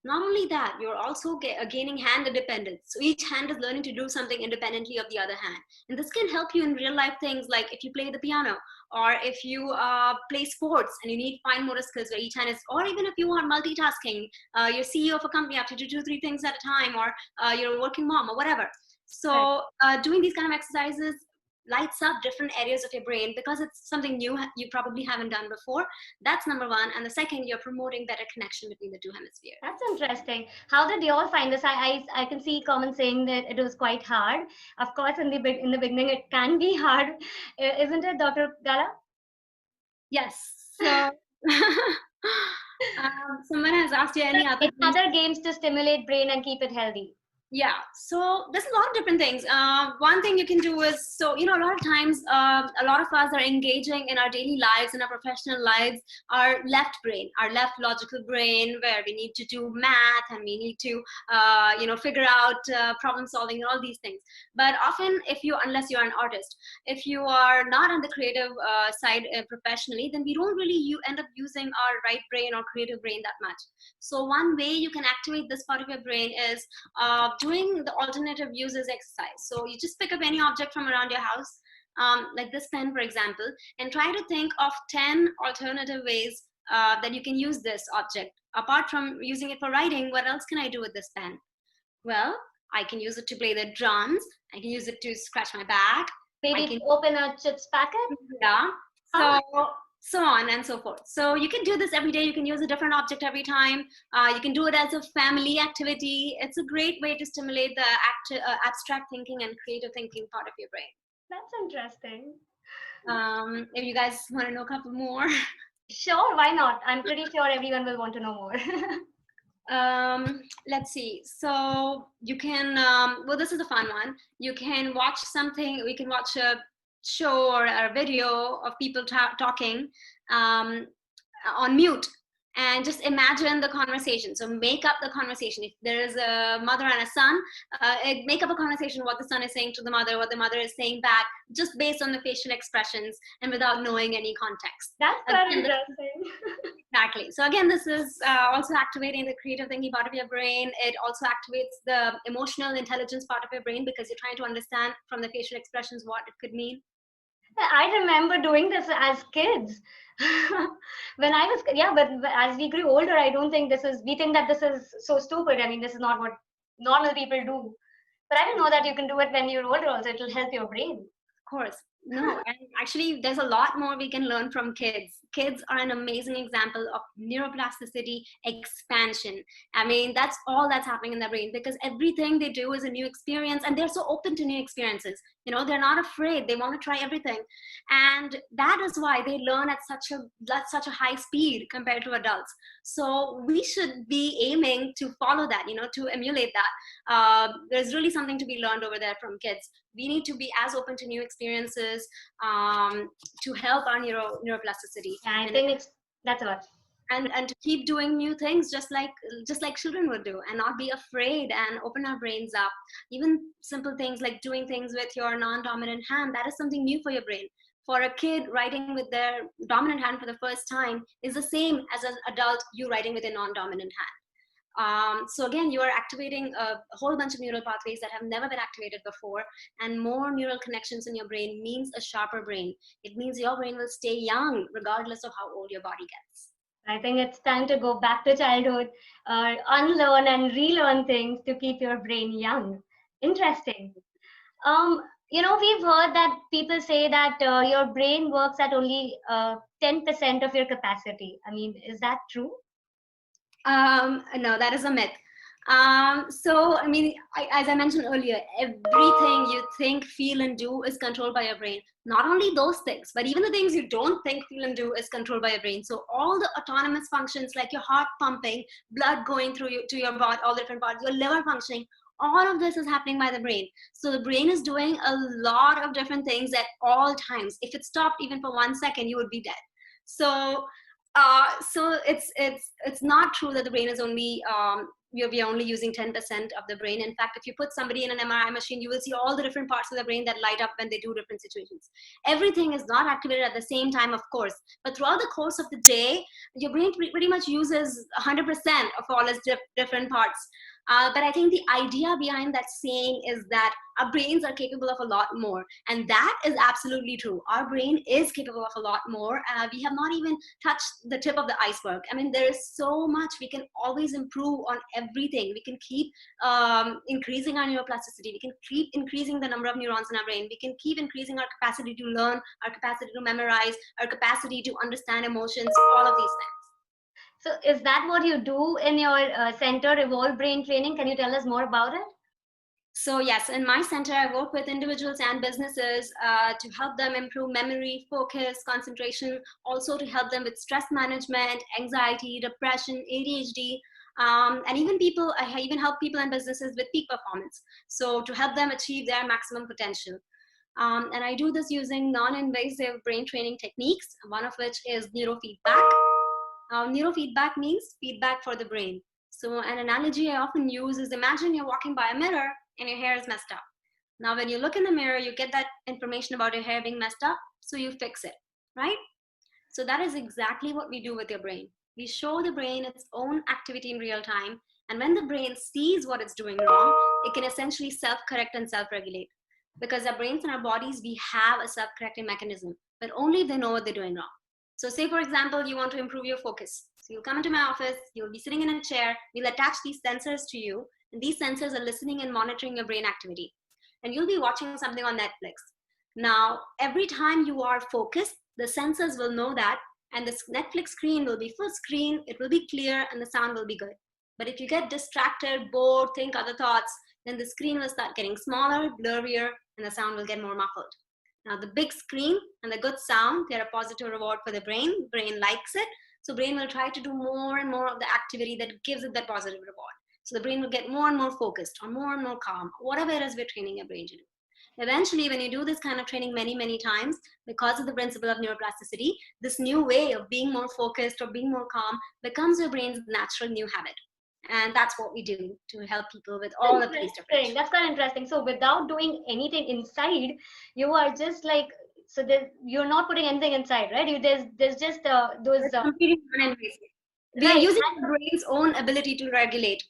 Not only that, you're also gaining hand independence. So each hand is learning to do something independently of the other hand. And this can help you in real life things, like if you play the piano, or if you play sports and you need fine motor skills where each hand is, or even if you are multitasking, you're CEO of a company, you have to do 2-3 things at a time, or you're a working mom or whatever. So doing these kind of exercises lights up different areas of your brain, because it's something new you probably haven't done before. That's number one. And the second, you're promoting better connection between the two hemispheres. That's interesting. How did you all find this? I can see comments saying that it was quite hard. Of course, in the beginning, it can be hard, isn't it, Dr. Gala? Yes. So someone has asked you any other games to stimulate brain and keep it healthy. Yeah, so there's a lot of different things. One thing you can do is, so, a lot of times, a lot of us are engaging in our daily lives, in our professional lives, our left brain, our left logical brain, where we need to do math and we need to, figure out problem solving and all these things. But often, unless you're an artist, if you are not on the creative side professionally, then we don't really end up using our right brain or creative brain that much. So one way you can activate this part of your brain is doing the alternative uses exercise. So you just pick up any object from around your house, like this pen, for example, and try to think of 10 alternative ways that you can use this object. Apart from using it for writing, what else can I do with this pen? Well, I can use it to play the drums. I can use it to scratch my back. Maybe open a chips packet? Yeah. so on and so forth. So you can do this every day. You can use a different object every time. You can do it as a family activity. It's a great way to stimulate the abstract thinking and creative thinking part of your brain. That's interesting. If you guys want to know a couple more. Sure, why not? I'm pretty sure everyone will want to know more. Let's see. So you can, well, this is a fun one. You can watch something, we can watch a show or a video of people talking um, on mute, and just imagine the conversation. So make up the conversation. If there is a mother and a son, make up a conversation, what the son is saying to the mother, what the mother is saying back, just based on the facial expressions and without knowing any context. That's very interesting. Exactly. So again, this is also activating the creative thinking part of your brain. It also activates the emotional intelligence part of your brain, because you're trying to understand from the facial expressions what it could mean. I remember doing this as kids. When I was, yeah, but as we grew older, I don't think we think that this is so stupid. I mean, this is not what normal people do. But I didn't know that you can do it when you're older also. It will help your brain. Of course. No, and actually, there's a lot more we can learn from kids. Kids are an amazing example of neuroplasticity expansion. I mean, that's all that's happening in their brain, because everything they do is a new experience, and they're so open to new experiences. You know, they're not afraid. They want to try everything, and that is why they learn at such a high speed compared to adults. So we should be aiming to follow that. You know, to emulate that. There's really something to be learned over there from kids. We need to be as open to new experiences to help our neuroplasticity. Yeah, I think that's a lot. And to keep doing new things, just like children would do, and not be afraid, and open our brains up. Even simple things like doing things with your non-dominant hand, that is something new for your brain. For a kid, writing with their dominant hand for the first time is the same as an adult you writing with a non-dominant hand. So again, you are activating a whole bunch of neural pathways that have never been activated before, and more neural connections in your brain means a sharper brain. It means your brain will stay young regardless of how old your body gets. I think it's time to go back to childhood, unlearn and relearn things to keep your brain young. Interesting. We've heard that people say that your brain works at only 10% of your capacity. I mean, is that true? No, that is a myth. So, I mean, as I mentioned earlier, everything you think, feel, and do is controlled by your brain. Not only those things, but even the things you don't think, feel, and do is controlled by your brain. So all the autonomous functions, like your heart pumping, blood going through to your body, all the different parts, your liver functioning, all of this is happening by the brain. So the brain is doing a lot of different things at all times. If it stopped even for 1 second, you would be dead. So it's not true that the brain is only we are only using 10% of the brain. In fact, if you put somebody in an MRI machine, you will see all the different parts of the brain that light up when they do different situations. Everything is not activated at the same time, of course, but throughout the course of the day, your brain pretty much uses 100% of all its different parts. But I think the idea behind that saying is that our brains are capable of a lot more. And that is absolutely true. Our brain is capable of a lot more. We have not even touched the tip of the iceberg. I mean, there is so much we can always improve on everything. We can keep increasing our neuroplasticity. We can keep increasing the number of neurons in our brain. We can keep increasing our capacity to learn, our capacity to memorize, our capacity to understand emotions, all of these things. So is that what you do in your center, Evolve Brain Training? Can you tell us more about it? So yes, in my center, I work with individuals and businesses to help them improve memory, focus, concentration, also to help them with stress management, anxiety, depression, ADHD, and I even help people and businesses with peak performance. So to help them achieve their maximum potential. And I do this using non-invasive brain training techniques, one of which is neurofeedback. Neurofeedback means feedback for the brain. So an analogy I often use is, imagine you're walking by a mirror and your hair is messed up. Now, when you look in the mirror, you get that information about your hair being messed up, so you fix it, right? So that is exactly what we do with your brain. We show the brain its own activity in real time, and when the brain sees what it's doing wrong, it can essentially self-correct and self-regulate. Because our brains and our bodies, we have a self-correcting mechanism, but only if they know what they're doing wrong. So say, for example, you want to improve your focus. So you'll come into my office, you'll be sitting in a chair, we'll attach these sensors to you, and these sensors are listening and monitoring your brain activity. And you'll be watching something on Netflix. Now, every time you are focused, the sensors will know that and this Netflix screen will be full screen, it will be clear, and the sound will be good. But if you get distracted, bored, think other thoughts, then the screen will start getting smaller, blurrier, and the sound will get more muffled. Now, the big screen and the good sound, they're a positive reward for the brain. Brain likes it. So brain will try to do more and more of the activity that gives it that positive reward. So the brain will get more and more focused or more and more calm, whatever it is we're training your brain to do. Eventually, when you do this kind of training many, many times, because of the principle of neuroplasticity, this new way of being more focused or being more calm becomes your brain's natural new habit. And that's what we do to help people with all of these different. That's quite interesting. So without doing anything inside, you are just like, so you're not putting anything inside, right? There's just those. It's completely non-invasive. We are Right. using the brain's own ability to regulate.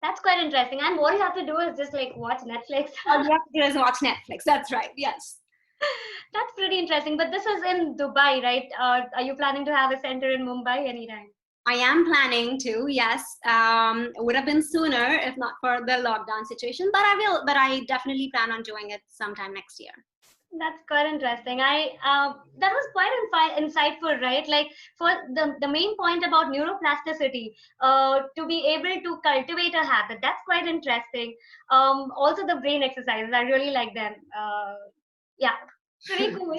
That's quite interesting. And what you have to do is just like watch Netflix. All you have to do is watch Netflix. That's right. Yes. That's pretty interesting. But this is in Dubai, right? Are you planning to have a center in Mumbai anytime? I am planning to, yes. Would have been sooner if not for the lockdown situation, but I will. But I definitely plan on doing it sometime next year. That's quite interesting. That was quite insightful, right? Like for the main point about neuroplasticity, to be able to cultivate a habit. That's quite interesting. Also the brain exercises, I really like them. Yeah, pretty cool.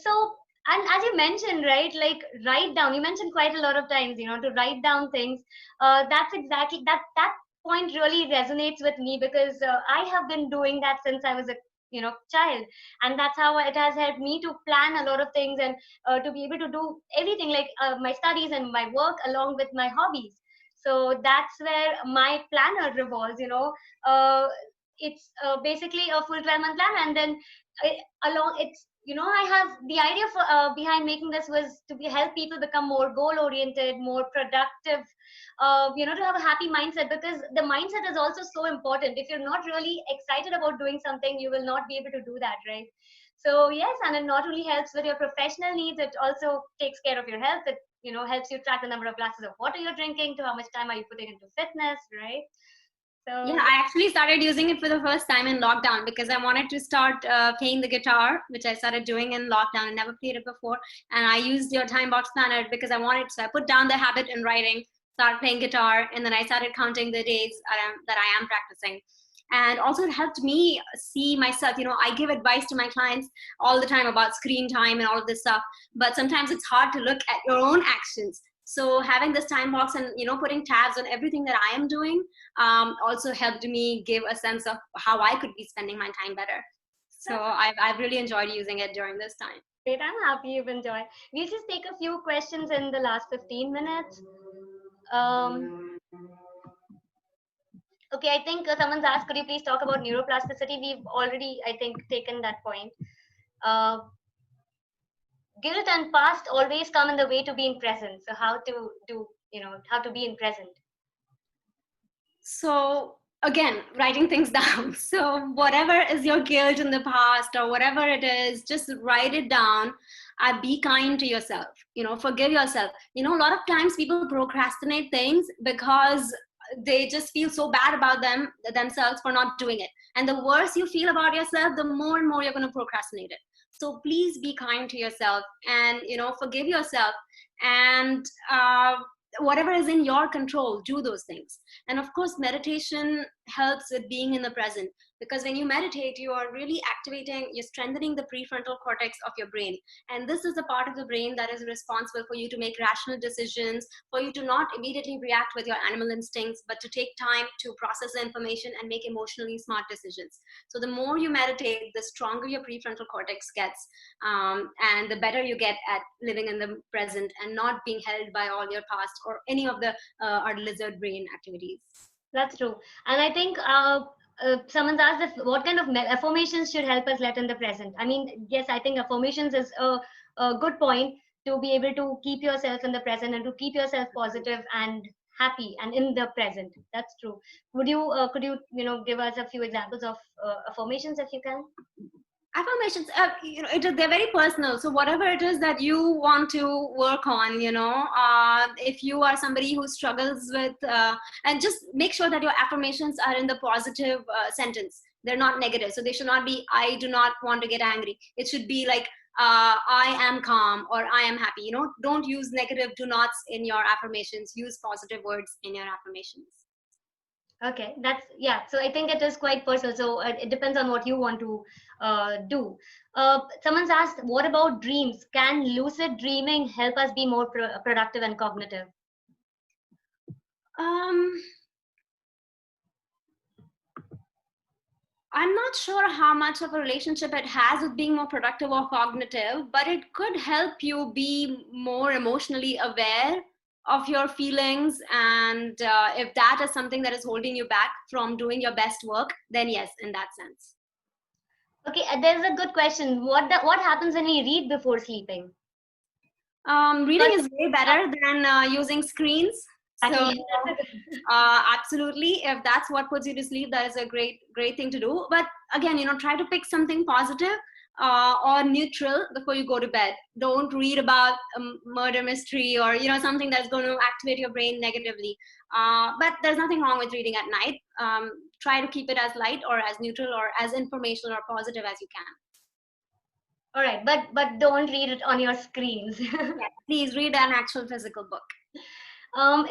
So, and as you mentioned, right, like write down. You mentioned quite a lot of times, to write down things. That's exactly that point really resonates with me because I have been doing that since I was a child, and that's how it has helped me to plan a lot of things and to be able to do everything like my studies and my work along with my hobbies. So that's where my planner revolves. It's basically a full 12-month plan, and then along it's I have the idea for behind making this was to help people become more goal oriented, more productive, to have a happy mindset, because the mindset is also so important. If you're not really excited about doing something, you will not be able to do that, right? So yes, and it not only helps with your professional needs, it also takes care of your health. It helps you track the number of glasses of water you're drinking, to how much time are you putting into fitness, right? So yeah, I actually started using it for the first time in lockdown because I wanted to start playing the guitar, which I started doing in lockdown. I never played it before. And I used your TimeBox planner because I wanted to. So I put down the habit in writing, started playing guitar, and then I started counting the days that I am practicing. And also it helped me see myself. I give advice to my clients all the time about screen time and all of this stuff. But sometimes it's hard to look at your own actions. So having this time box and putting tabs on everything that I am doing also helped me give a sense of how I could be spending my time better. So I've really enjoyed using it during this time. Great, I'm happy you've enjoyed. We'll just take a few questions in the last 15 minutes. Okay, I think someone's asked, could you please talk about neuroplasticity? We've already, I think, taken that point. Guilt and past always come in the way to being present. So how to do, how to be in present? So again, writing things down. So whatever is your guilt in the past or whatever it is, just write it down. Be kind to yourself, forgive yourself. A lot of times people procrastinate things because they just feel so bad about themselves for not doing it. And the worse you feel about yourself, the more and more you're going to procrastinate it. So please be kind to yourself and, forgive yourself, and whatever is in your control, do those things. And of course, meditation helps with being in the present, because when you meditate, you are really you're strengthening the prefrontal cortex of your brain. And this is the part of the brain that is responsible for you to make rational decisions, for you to not immediately react with your animal instincts, but to take time to process the information and make emotionally smart decisions. So the more you meditate, the stronger your prefrontal cortex gets, and the better you get at living in the present and not being held by all your past or any of the our lizard brain activities. That's true. And I think someone's asked if what kind of affirmations should help us let in the present. I mean, yes, I think affirmations is a good point to be able to keep yourself in the present and to keep yourself positive and happy and in the present. That's true. Could you give us a few examples of affirmations if you can? Affirmations, they're very personal. So whatever it is that you want to work on, if you are somebody who struggles with, and just make sure that your affirmations are in the positive sentence. They're not negative. So they should not be, I do not want to get angry. It should be like, I am calm or I am happy. Don't use negative do nots in your affirmations. Use positive words in your affirmations. Okay, that's, yeah. So I think it is quite personal. So it depends on what you want to do. Someone's asked, what about dreams? Can lucid dreaming help us be more productive and cognitive? Um, I'm not sure how much of a relationship it has with being more productive or cognitive, but it could help you be more emotionally aware of your feelings. And if that is something that is holding you back from doing your best work, then yes, in that sense. Okay, there's a good question. What happens when we read before sleeping? Reading is way better than using screens. So Exactly. absolutely, if that's what puts you to sleep, that is a great thing to do. But again, try to pick something positive or neutral before you go to bed. Don't read about a murder mystery or something that's going to activate your brain negatively. But there's nothing wrong with reading at night. Try to keep it as light or as neutral or as informational or positive as you can. All right, but don't read it on your screens. Yeah, please read an actual physical book.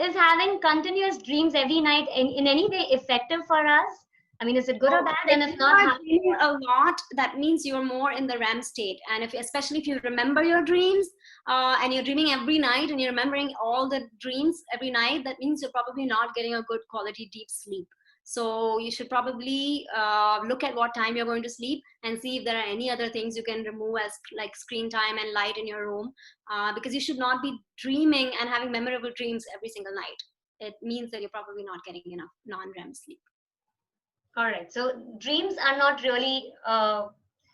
Is having continuous dreams every night in any way effective for us? I mean, is it good or bad? And If if you not, are how? dreaming a lot, that means you're more in the REM state. And especially if you remember your dreams, and you're dreaming every night and you're remembering all the dreams every night, that means you're probably not getting a good quality deep sleep. So you should probably look at what time you're going to sleep and see if there are any other things you can remove as like screen time and light in your room, because you should not be dreaming and having memorable dreams every single night. It means that you're probably not getting enough non-REM sleep. All right. So dreams are not really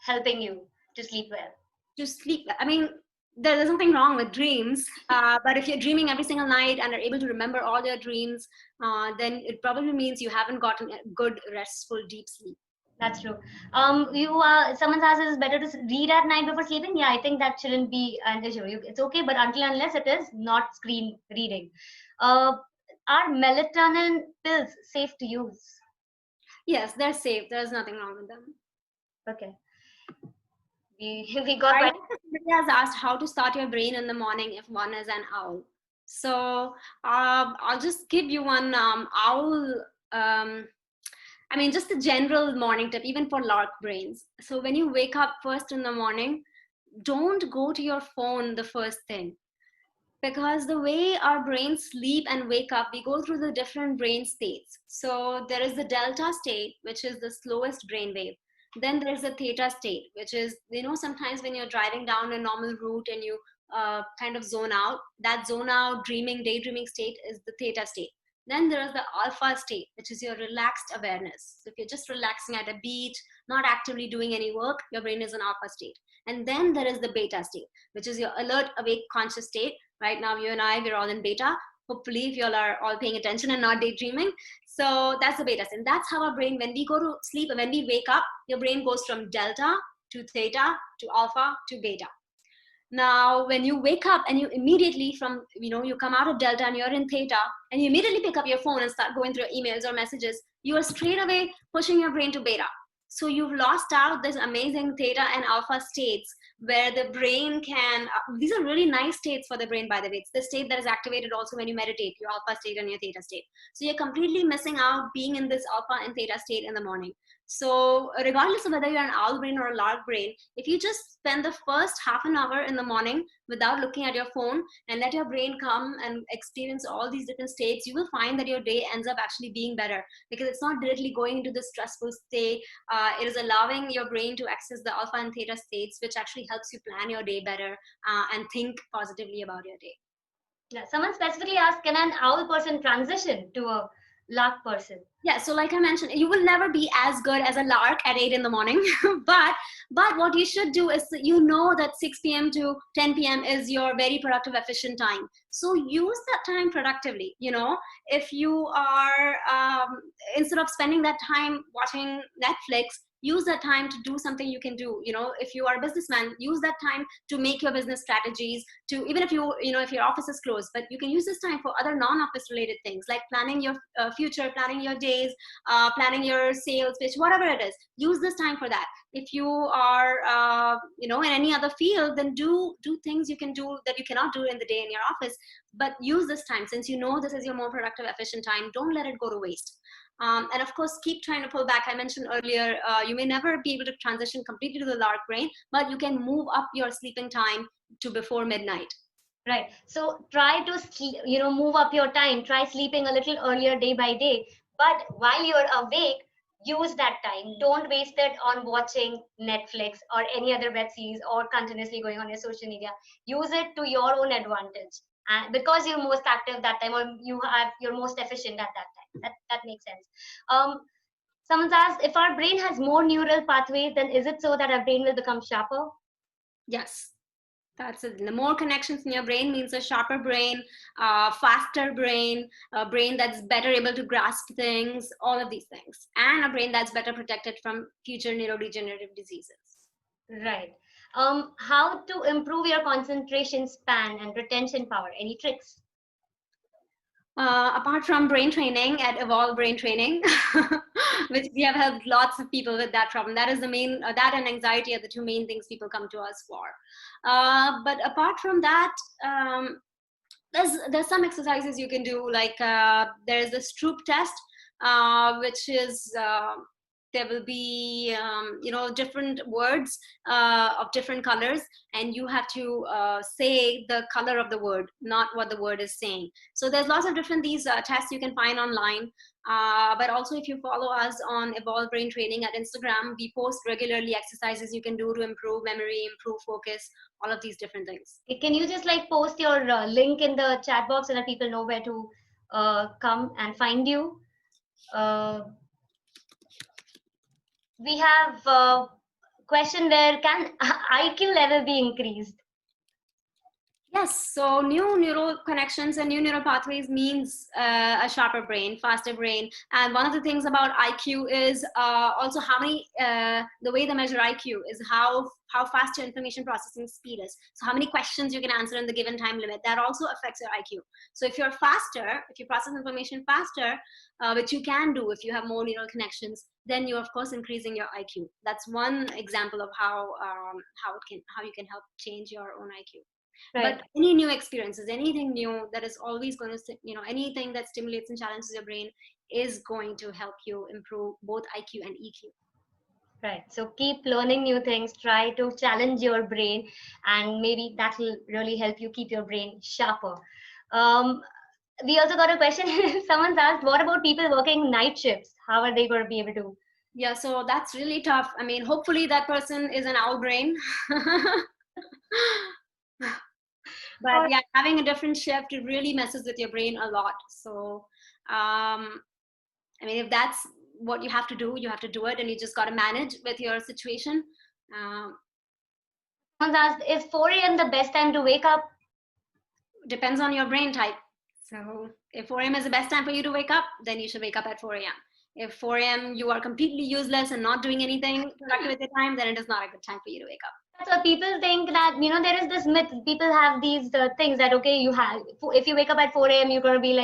helping you to sleep well. To sleep. I mean, there's nothing wrong with dreams, but if you're dreaming every single night and are able to remember all your dreams, then it probably means you haven't gotten a good, restful, deep sleep. That's true. Someone asked, is it better to read at night before sleeping? Yeah, I think that shouldn't be an issue. It's okay, but until unless it is not screen reading. Uh, are melatonin pills safe to use? Yes, they're safe. There's nothing wrong with them. Okay. We got I quite. know somebody has asked how to start your brain in the morning if one is an owl. So I'll just give you one owl. I mean, just a general morning tip, even for lark brains. So when you wake up first in the morning, don't go to your phone the first thing, because the way our brains sleep and wake up, we go through the different brain states. So there is the delta state, which is the slowest brain wave. Then there's the theta state, which is, sometimes when you're driving down a normal route and you kind of zone out, that zone out daydreaming state is the theta state. Then there is the alpha state, which is your relaxed awareness. So if you're just relaxing at a beach, not actively doing any work, your brain is in alpha state. And then there is the beta state, which is your alert, awake, conscious state. Right now, you and I, we're all in beta. Hopefully, if you all are all paying attention and not daydreaming. So that's the beta state. And that's how our brain, when we go to sleep and when we wake up, your brain goes from delta to theta to alpha to beta. Now, when you wake up and you immediately you come out of delta and you're in theta, and you immediately pick up your phone and start going through emails or messages, you are straight away pushing your brain to beta. So you've lost out this amazing theta and alpha states where the brain can, these are really nice states for the brain, by the way. It's the state that is activated also when you meditate, your alpha state and your theta state. So you're completely missing out being in this alpha and theta state in the morning. So regardless of whether you're an owl brain or a lark brain, if you just spend the first half an hour in the morning without looking at your phone and let your brain come and experience all these different states, you will find that your day ends up actually being better, because it's not directly going into the stressful state. It is allowing your brain to access the alpha and theta states, which actually helps you plan your day better and think positively about your day. Yeah, someone specifically asked, can an owl person transition to a lark person? Yeah, so like I mentioned, you will never be as good as a lark at 8 in the morning, but what you should do is, that 6 p.m. to 10 p.m. is your very productive, efficient time. So use that time productively. If you are, instead of spending that time watching Netflix, use that time to do something you can do. If you are a businessman, use that time to make your business strategies, to, even if if your office is closed, but you can use this time for other non-office related things, like planning your future, planning your days, planning your sales pitch, whatever it is. Use this time for that. If you are in any other field, then do things you can do that you cannot do in the day in your office. But use this time, since this is your more productive, efficient time. Don't let it go to waste. And of course, keep trying to pull back. I mentioned earlier, you may never be able to transition completely to the dark brain, but you can move up your sleeping time to before midnight. Right. So try to move up your time. Try sleeping a little earlier day by day. But while you're awake, use that time. Don't waste it on watching Netflix or any other web series or continuously going on your social media. Use it to your own advantage. And because you're most active that time, or you're most efficient at that time. That makes sense. Someone's asked, if our brain has more neural pathways, then is it so that our brain will become sharper? Yes. That's it. The more connections in your brain means a sharper brain, faster brain, a brain that's better able to grasp things, all of these things, and a brain that's better protected from future neurodegenerative diseases. Right. How to improve your concentration span and retention power? Any tricks? Apart from brain training at Evolve Brain Training, which we have helped lots of people with that problem. That is the main, that and anxiety are the two main things people come to us for. But apart from that, there's some exercises you can do, like there's the Stroop test, which is there will be different words of different colors, and you have to say the color of the word, not what the word is saying. So there's lots of different tests you can find online, but also if you follow us on Evolve Brain Training at Instagram, we post regularly exercises you can do to improve memory, improve focus, all of these different things. Can you just post your link in the chat box so that people know where to come and find you? We have a question, where can IQ level be increased? Yes, so new neural connections and new neural pathways means a sharper brain, faster brain. And one of the things about IQ is also how many, the way they measure IQ is how fast your information processing speed is. So how many questions you can answer in the given time limit, that also affects your IQ. So if you're faster, if you process information faster, which you can do if you have more neural connections, then you're of course increasing your IQ. That's one example of how you can help change your own IQ. Right. But any new experiences, anything new that is always going to, anything that stimulates and challenges your brain is going to help you improve both IQ and EQ. Right. So keep learning new things, try to challenge your brain, and maybe that will really help you keep your brain sharper. We also got a question. Someone's asked, what about people working night shifts? How are they going to be able to? Yeah, so that's really tough. I mean, hopefully that person is an owl brain. But yeah, having a different shift, it really messes with your brain a lot. So, I mean, if that's what you have to do it, and you just got to manage with your situation. Someone's asked, is 4 a.m. the best time to wake up? Depends on your brain type. So if 4 a.m. is the best time for you to wake up, then you should wake up at 4 a.m. If 4 a.m. you are completely useless and not doing anything productive with your time, then it is not a good time for you to wake up. So people think that, there is this myth. People have these things that, okay, if you wake up at 4 a.m., you're going to be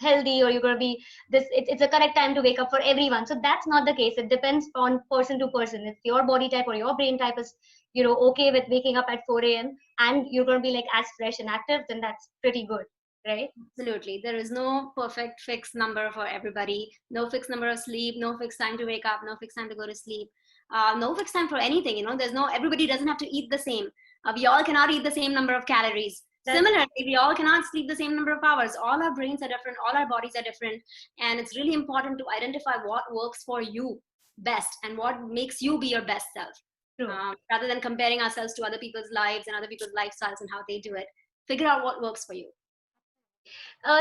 healthy, or you're going to be this. It's a correct time to wake up for everyone. So that's not the case. It depends on person to person. If your body type or your brain type is, okay with waking up at 4 a.m. and you're going to be as fresh and active, then that's pretty good. Right? Absolutely. There is no perfect fixed number for everybody. No fixed number of sleep, no fixed time to wake up, no fixed time to go to sleep. No fixed time for anything. Everybody doesn't have to eat the same. We all cannot eat the same number of calories. Similarly, we all cannot sleep the same number of hours. All our brains are different, all our bodies are different. And it's really important to identify what works for you best and what makes you be your best self. Rather than comparing ourselves to other people's lives and other people's lifestyles and how they do it. Figure out what works for you.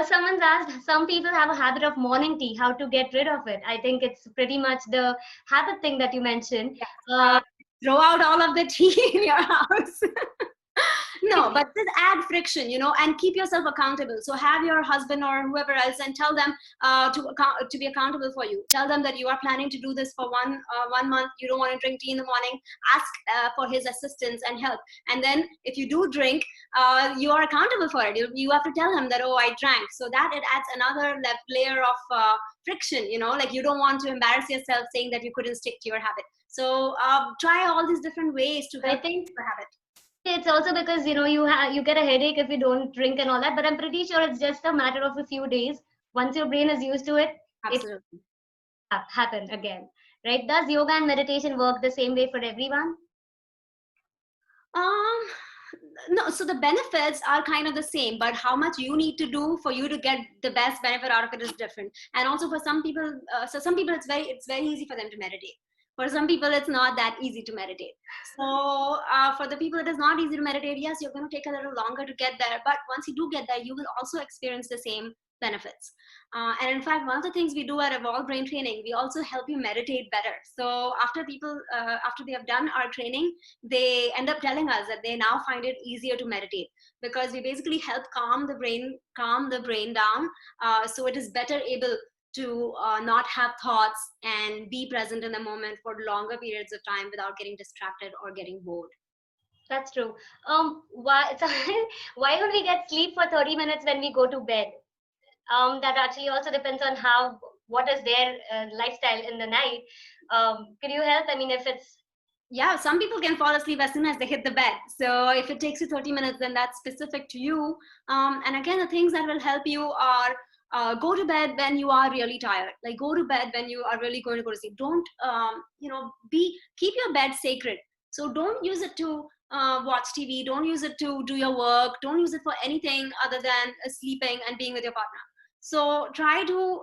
Someone's asked, some people have a habit of morning tea, how to get rid of it? I think it's pretty much the habit thing that you mentioned. Throw out all of the tea in your house. No, but just add friction, and keep yourself accountable. So have your husband or whoever else and tell them to be accountable for you. Tell them that you are planning to do this for 1 month. You don't want to drink tea in the morning. Ask for his assistance and help. And then if you do drink, you are accountable for it. You have to tell him that, oh, I drank. So that it adds another layer of friction, like you don't want to embarrass yourself saying that you couldn't stick to your habit. So try all these different ways to help I think your habit. it's also because you get a headache if you don't drink and all that, but I'm pretty sure it's just a matter of a few days. Once your brain is used to it, it Absolutely. happen again, right? Does yoga and meditation work the same way for everyone? Um, no, so the benefits are kind of the same, but how much you need to do for you to get the best benefit out of it is different. And also for some people, some people it's very easy for them to meditate. For some people, it's not that easy to meditate. So for the people it is not easy to meditate, yes, you're going to take a little longer to get there, but once you do get there, you will also experience the same benefits. And in fact, one of the things we do at Evolve Brain Training, we also help you meditate better. So after people, after they have done our training, they end up telling us that they now find it easier to meditate because we basically help calm the brain down, so it is better able to not have thoughts and be present in the moment for longer periods of time without getting distracted or getting bored. That's true. Why why don't we get sleep for 30 minutes when we go to bed? That actually also depends on what is their lifestyle in the night. Could you help? I mean, if it's Yeah, some people can fall asleep as soon as they hit the bed. So if it takes you 30 minutes, then that's specific to you. And again, the things that will help you are go to bed when you are really tired. Like go to bed when you are really going to go to sleep. Don't, keep your bed sacred. So don't use it to watch TV. Don't use it to do your work. Don't use it for anything other than sleeping and being with your partner. So try to,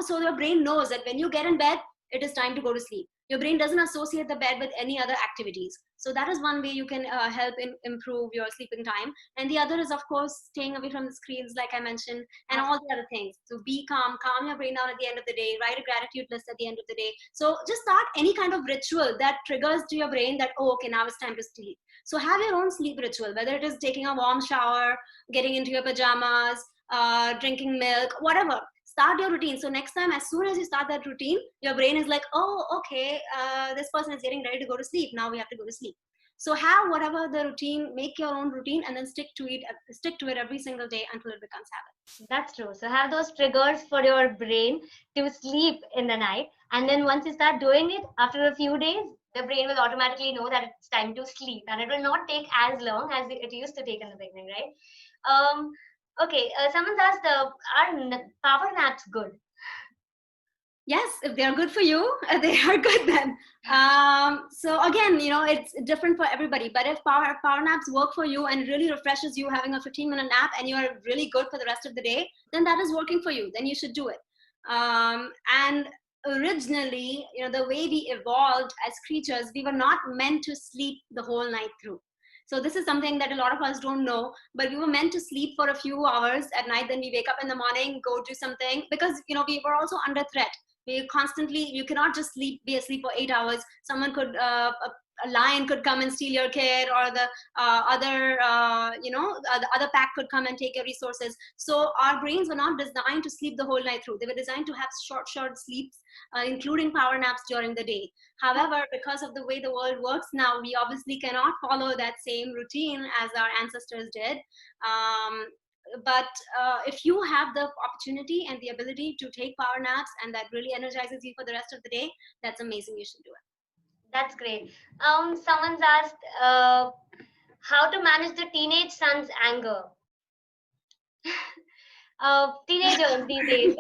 so your brain knows that when you get in bed, it is time to go to sleep. Your brain doesn't associate the bed with any other activities. So that is one way you can help improve your sleeping time. And the other is, of course, staying away from the screens, like I mentioned, and all the other things. So be calm your brain down at the end of the day, write a gratitude list at the end of the day. So just start any kind of ritual that triggers to your brain that, oh, okay, now it's time to sleep. So have your own sleep ritual, whether it is taking a warm shower, getting into your pajamas, drinking milk, whatever. Start your routine. So next time, as soon as you start that routine, your brain is like, oh, okay, this person is getting ready to go to sleep. Now we have to go to sleep. So have whatever the routine, make your own routine, and then stick to it every single day until it becomes habit. That's true. So have those triggers for your brain to sleep in the night, and then once you start doing it, after a few days, the brain will automatically know that it's time to sleep, and it will not take as long as it used to take in the beginning, right? Okay. Someone's asked, are power naps good? Yes, if they are good for you, they are good then. So again, it's different for everybody. But if power naps work for you and really refreshes you, having a 15-minute nap, and you are really good for the rest of the day, then that is working for you. Then you should do it. And originally, the way we evolved as creatures, we were not meant to sleep the whole night through. So this is something that a lot of us don't know, but we were meant to sleep for a few hours at night, then we wake up in the morning, go do something, because we were also under threat. You cannot just be asleep for 8 hours. Someone could, a lion could come and steal your kid, or the the other pack could come and take your resources. So our brains were not designed to sleep the whole night through. They were designed to have short sleeps, including power naps during the day. However, because of the way the world works now, we obviously cannot follow that same routine as our ancestors did. But if you have the opportunity and the ability to take power naps, and that really energizes you for the rest of the day, that's amazing. You should do it. That's great. Someone's asked, how to manage the teenage son's anger. Teenagers these days.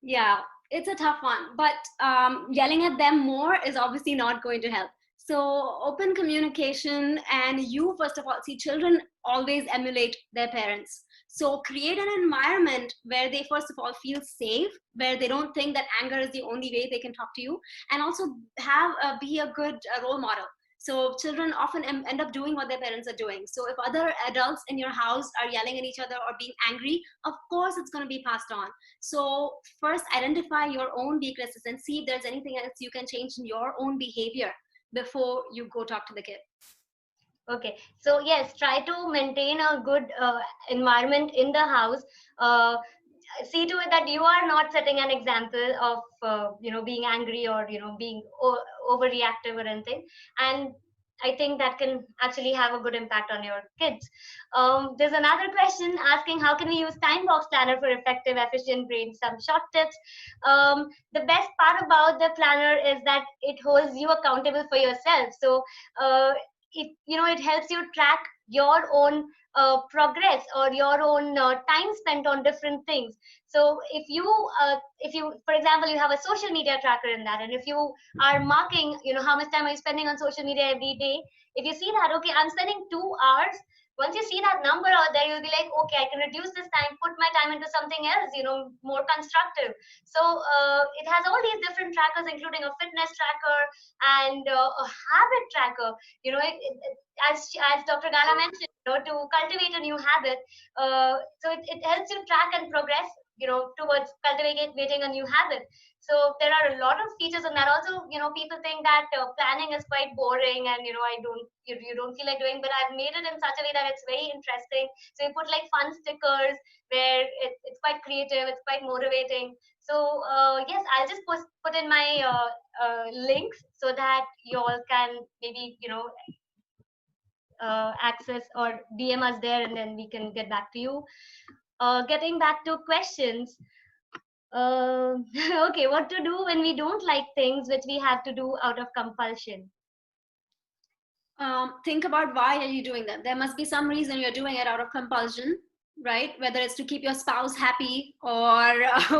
Yeah, it's a tough one, but yelling at them more is obviously not going to help. So open communication, and you, first of all, see, children always emulate their parents. So create an environment where they, first of all, feel safe, where they don't think that anger is the only way they can talk to you, and also be a good role model. So children often end up doing what their parents are doing. So if other adults in your house are yelling at each other or being angry, of course it's going to be passed on. So first, identify your own weaknesses and see if there's anything else you can change in your own behavior before you go talk to the kid. Okay, so yes, try to maintain a good environment in the house. Uh, See to it that you are not setting an example of being angry or being overreactive or anything. And I think that can actually have a good impact on your kids. There's another question asking, how can we use time box planner for effective efficient brain? Some short tips. The best part about the planner is that it holds you accountable for yourself. So it helps you track your own progress or your own time spent on different things. So if you for example you have a social media tracker in that, and if you are marking how much time are you spending on social media every day, if you see that, okay, I'm spending 2 hours, once you see that number out there, you'll be like, okay, I can reduce this time, put my time into something else, more constructive. So it has all these different trackers, including a fitness tracker and a habit tracker. As Dr. Gala mentioned, to cultivate a new habit. So it helps you track and progress, towards cultivating a new habit. So there are a lot of features on that. Also, people think that planning is quite boring, and you don't feel like doing. But I've made it in such a way that it's very interesting. So you put like fun stickers where it's quite creative, it's quite motivating. So yes, I'll just put in my links so that you all can maybe access or DM us there, and then we can get back to you. Getting back to questions. Uh, okay, what to do when we don't like things which we have to do out of compulsion? Think about why are you doing that. There must be some reason you're doing it out of compulsion, right? Whether it's to keep your spouse happy or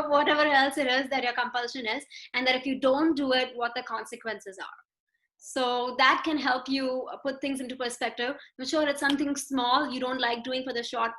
whatever else it is that your compulsion is, and that if you don't do it, what the consequences are. So that can help you put things into perspective. I'm sure it's something small you don't like doing for the short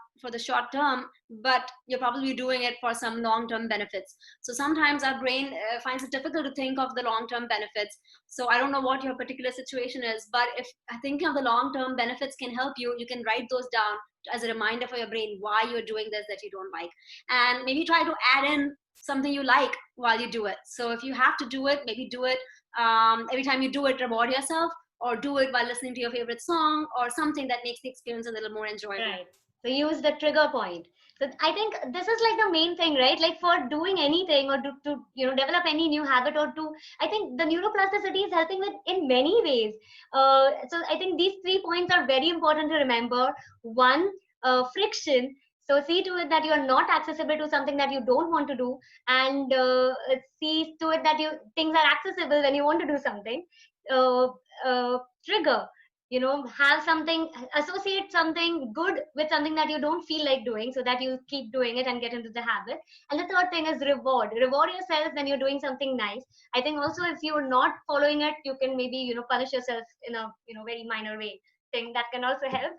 term, but you're probably doing it for some long-term benefits. So sometimes our brain finds it difficult to think of the long-term benefits. So I don't know what your particular situation is, but if thinking of the long-term benefits can help you, you can write those down as a reminder for your brain why you're doing this that you don't like, and maybe try to add in something you like while you do it. So if you have to do it, maybe do it every time you do it, reward yourself, or do it while listening to your favorite song or something that makes the experience a little more enjoyable. Right. So use the trigger point. So I think this is like the main thing, right? Like for doing anything or to develop any new habit, or to, I think the neuroplasticity is helping with in many ways. So I think these 3 points are very important to remember. One, friction. So see to it that you are not accessible to something that you don't want to do, and see to it that things are accessible when you want to do something. Uh, Trigger, have something, associate something good with something that you don't feel like doing, so that you keep doing it and get into the habit. And the third thing is reward yourself when you're doing something nice. I think also if you're not following it, you can maybe punish yourself in a very minor way thing that can also help.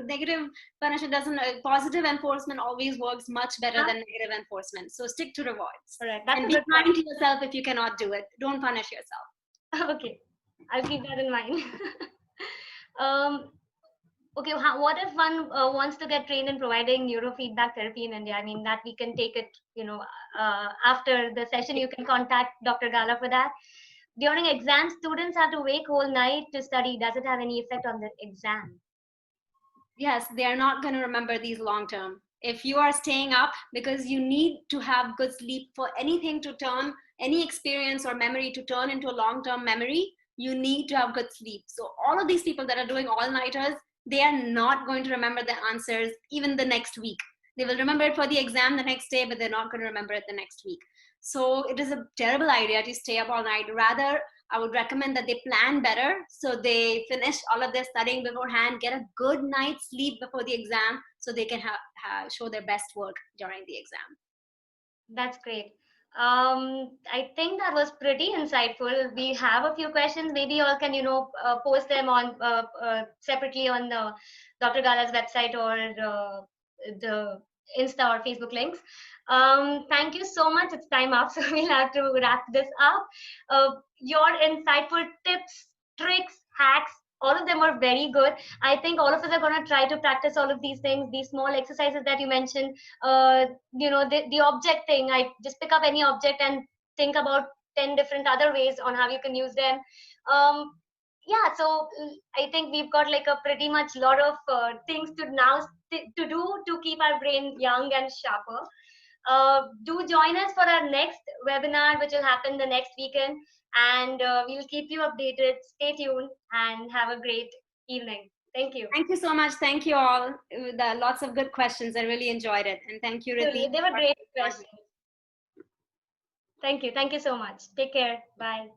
Negative punishment doesn't, positive enforcement always works much better than negative enforcement. So stick to rewards. Correct. That's and a be good kind point. to yourself if you cannot do it. Don't punish yourself. Okay, I'll keep that in mind. um Okay, what if one wants to get trained in providing neurofeedback therapy in India? I mean, that we can take it, after the session, you can contact Dr. Gala for that. During exams, students have to wake whole night to study. Does it have any effect on the exam? Yes, they are not going to remember these long term. If you are staying up because you need to have good sleep for anything to turn, any experience or memory to turn into a long term memory, you need to have good sleep. So all of these people that are doing all nighters, they are not going to remember the answers even the next week. They will remember it for the exam the next day, but they're not going to remember it the next week. So it is a terrible idea to stay up all night. Rather, I would recommend that they plan better, so they finish all of their studying beforehand, get a good night's sleep before the exam, so they can show their best work during the exam. That's great. I think that was pretty insightful. We have a few questions. Maybe you all can, post them on separately on the Dr. Gala's website or the Insta or Facebook links. Thank you so much. It's time up, so we'll have to wrap this up. Your insightful tips, tricks, hacks, all of them are very good. I think all of us are going to try to practice all of these things, these small exercises that you mentioned. The object thing, I just pick up any object and think about 10 different other ways on how you can use them. um, yeah, so I think we've got like a pretty much lot of things to now to do to keep our brain young and sharper. Do join us for our next webinar, which will happen the next weekend, and we'll keep you updated. Stay tuned and have a great evening. Thank you. Thank you so much. Thank you all. Lots of good questions. I really enjoyed it. And thank you, Riddhi. They were great questions. Thank you. Thank you so much. Take care. Bye.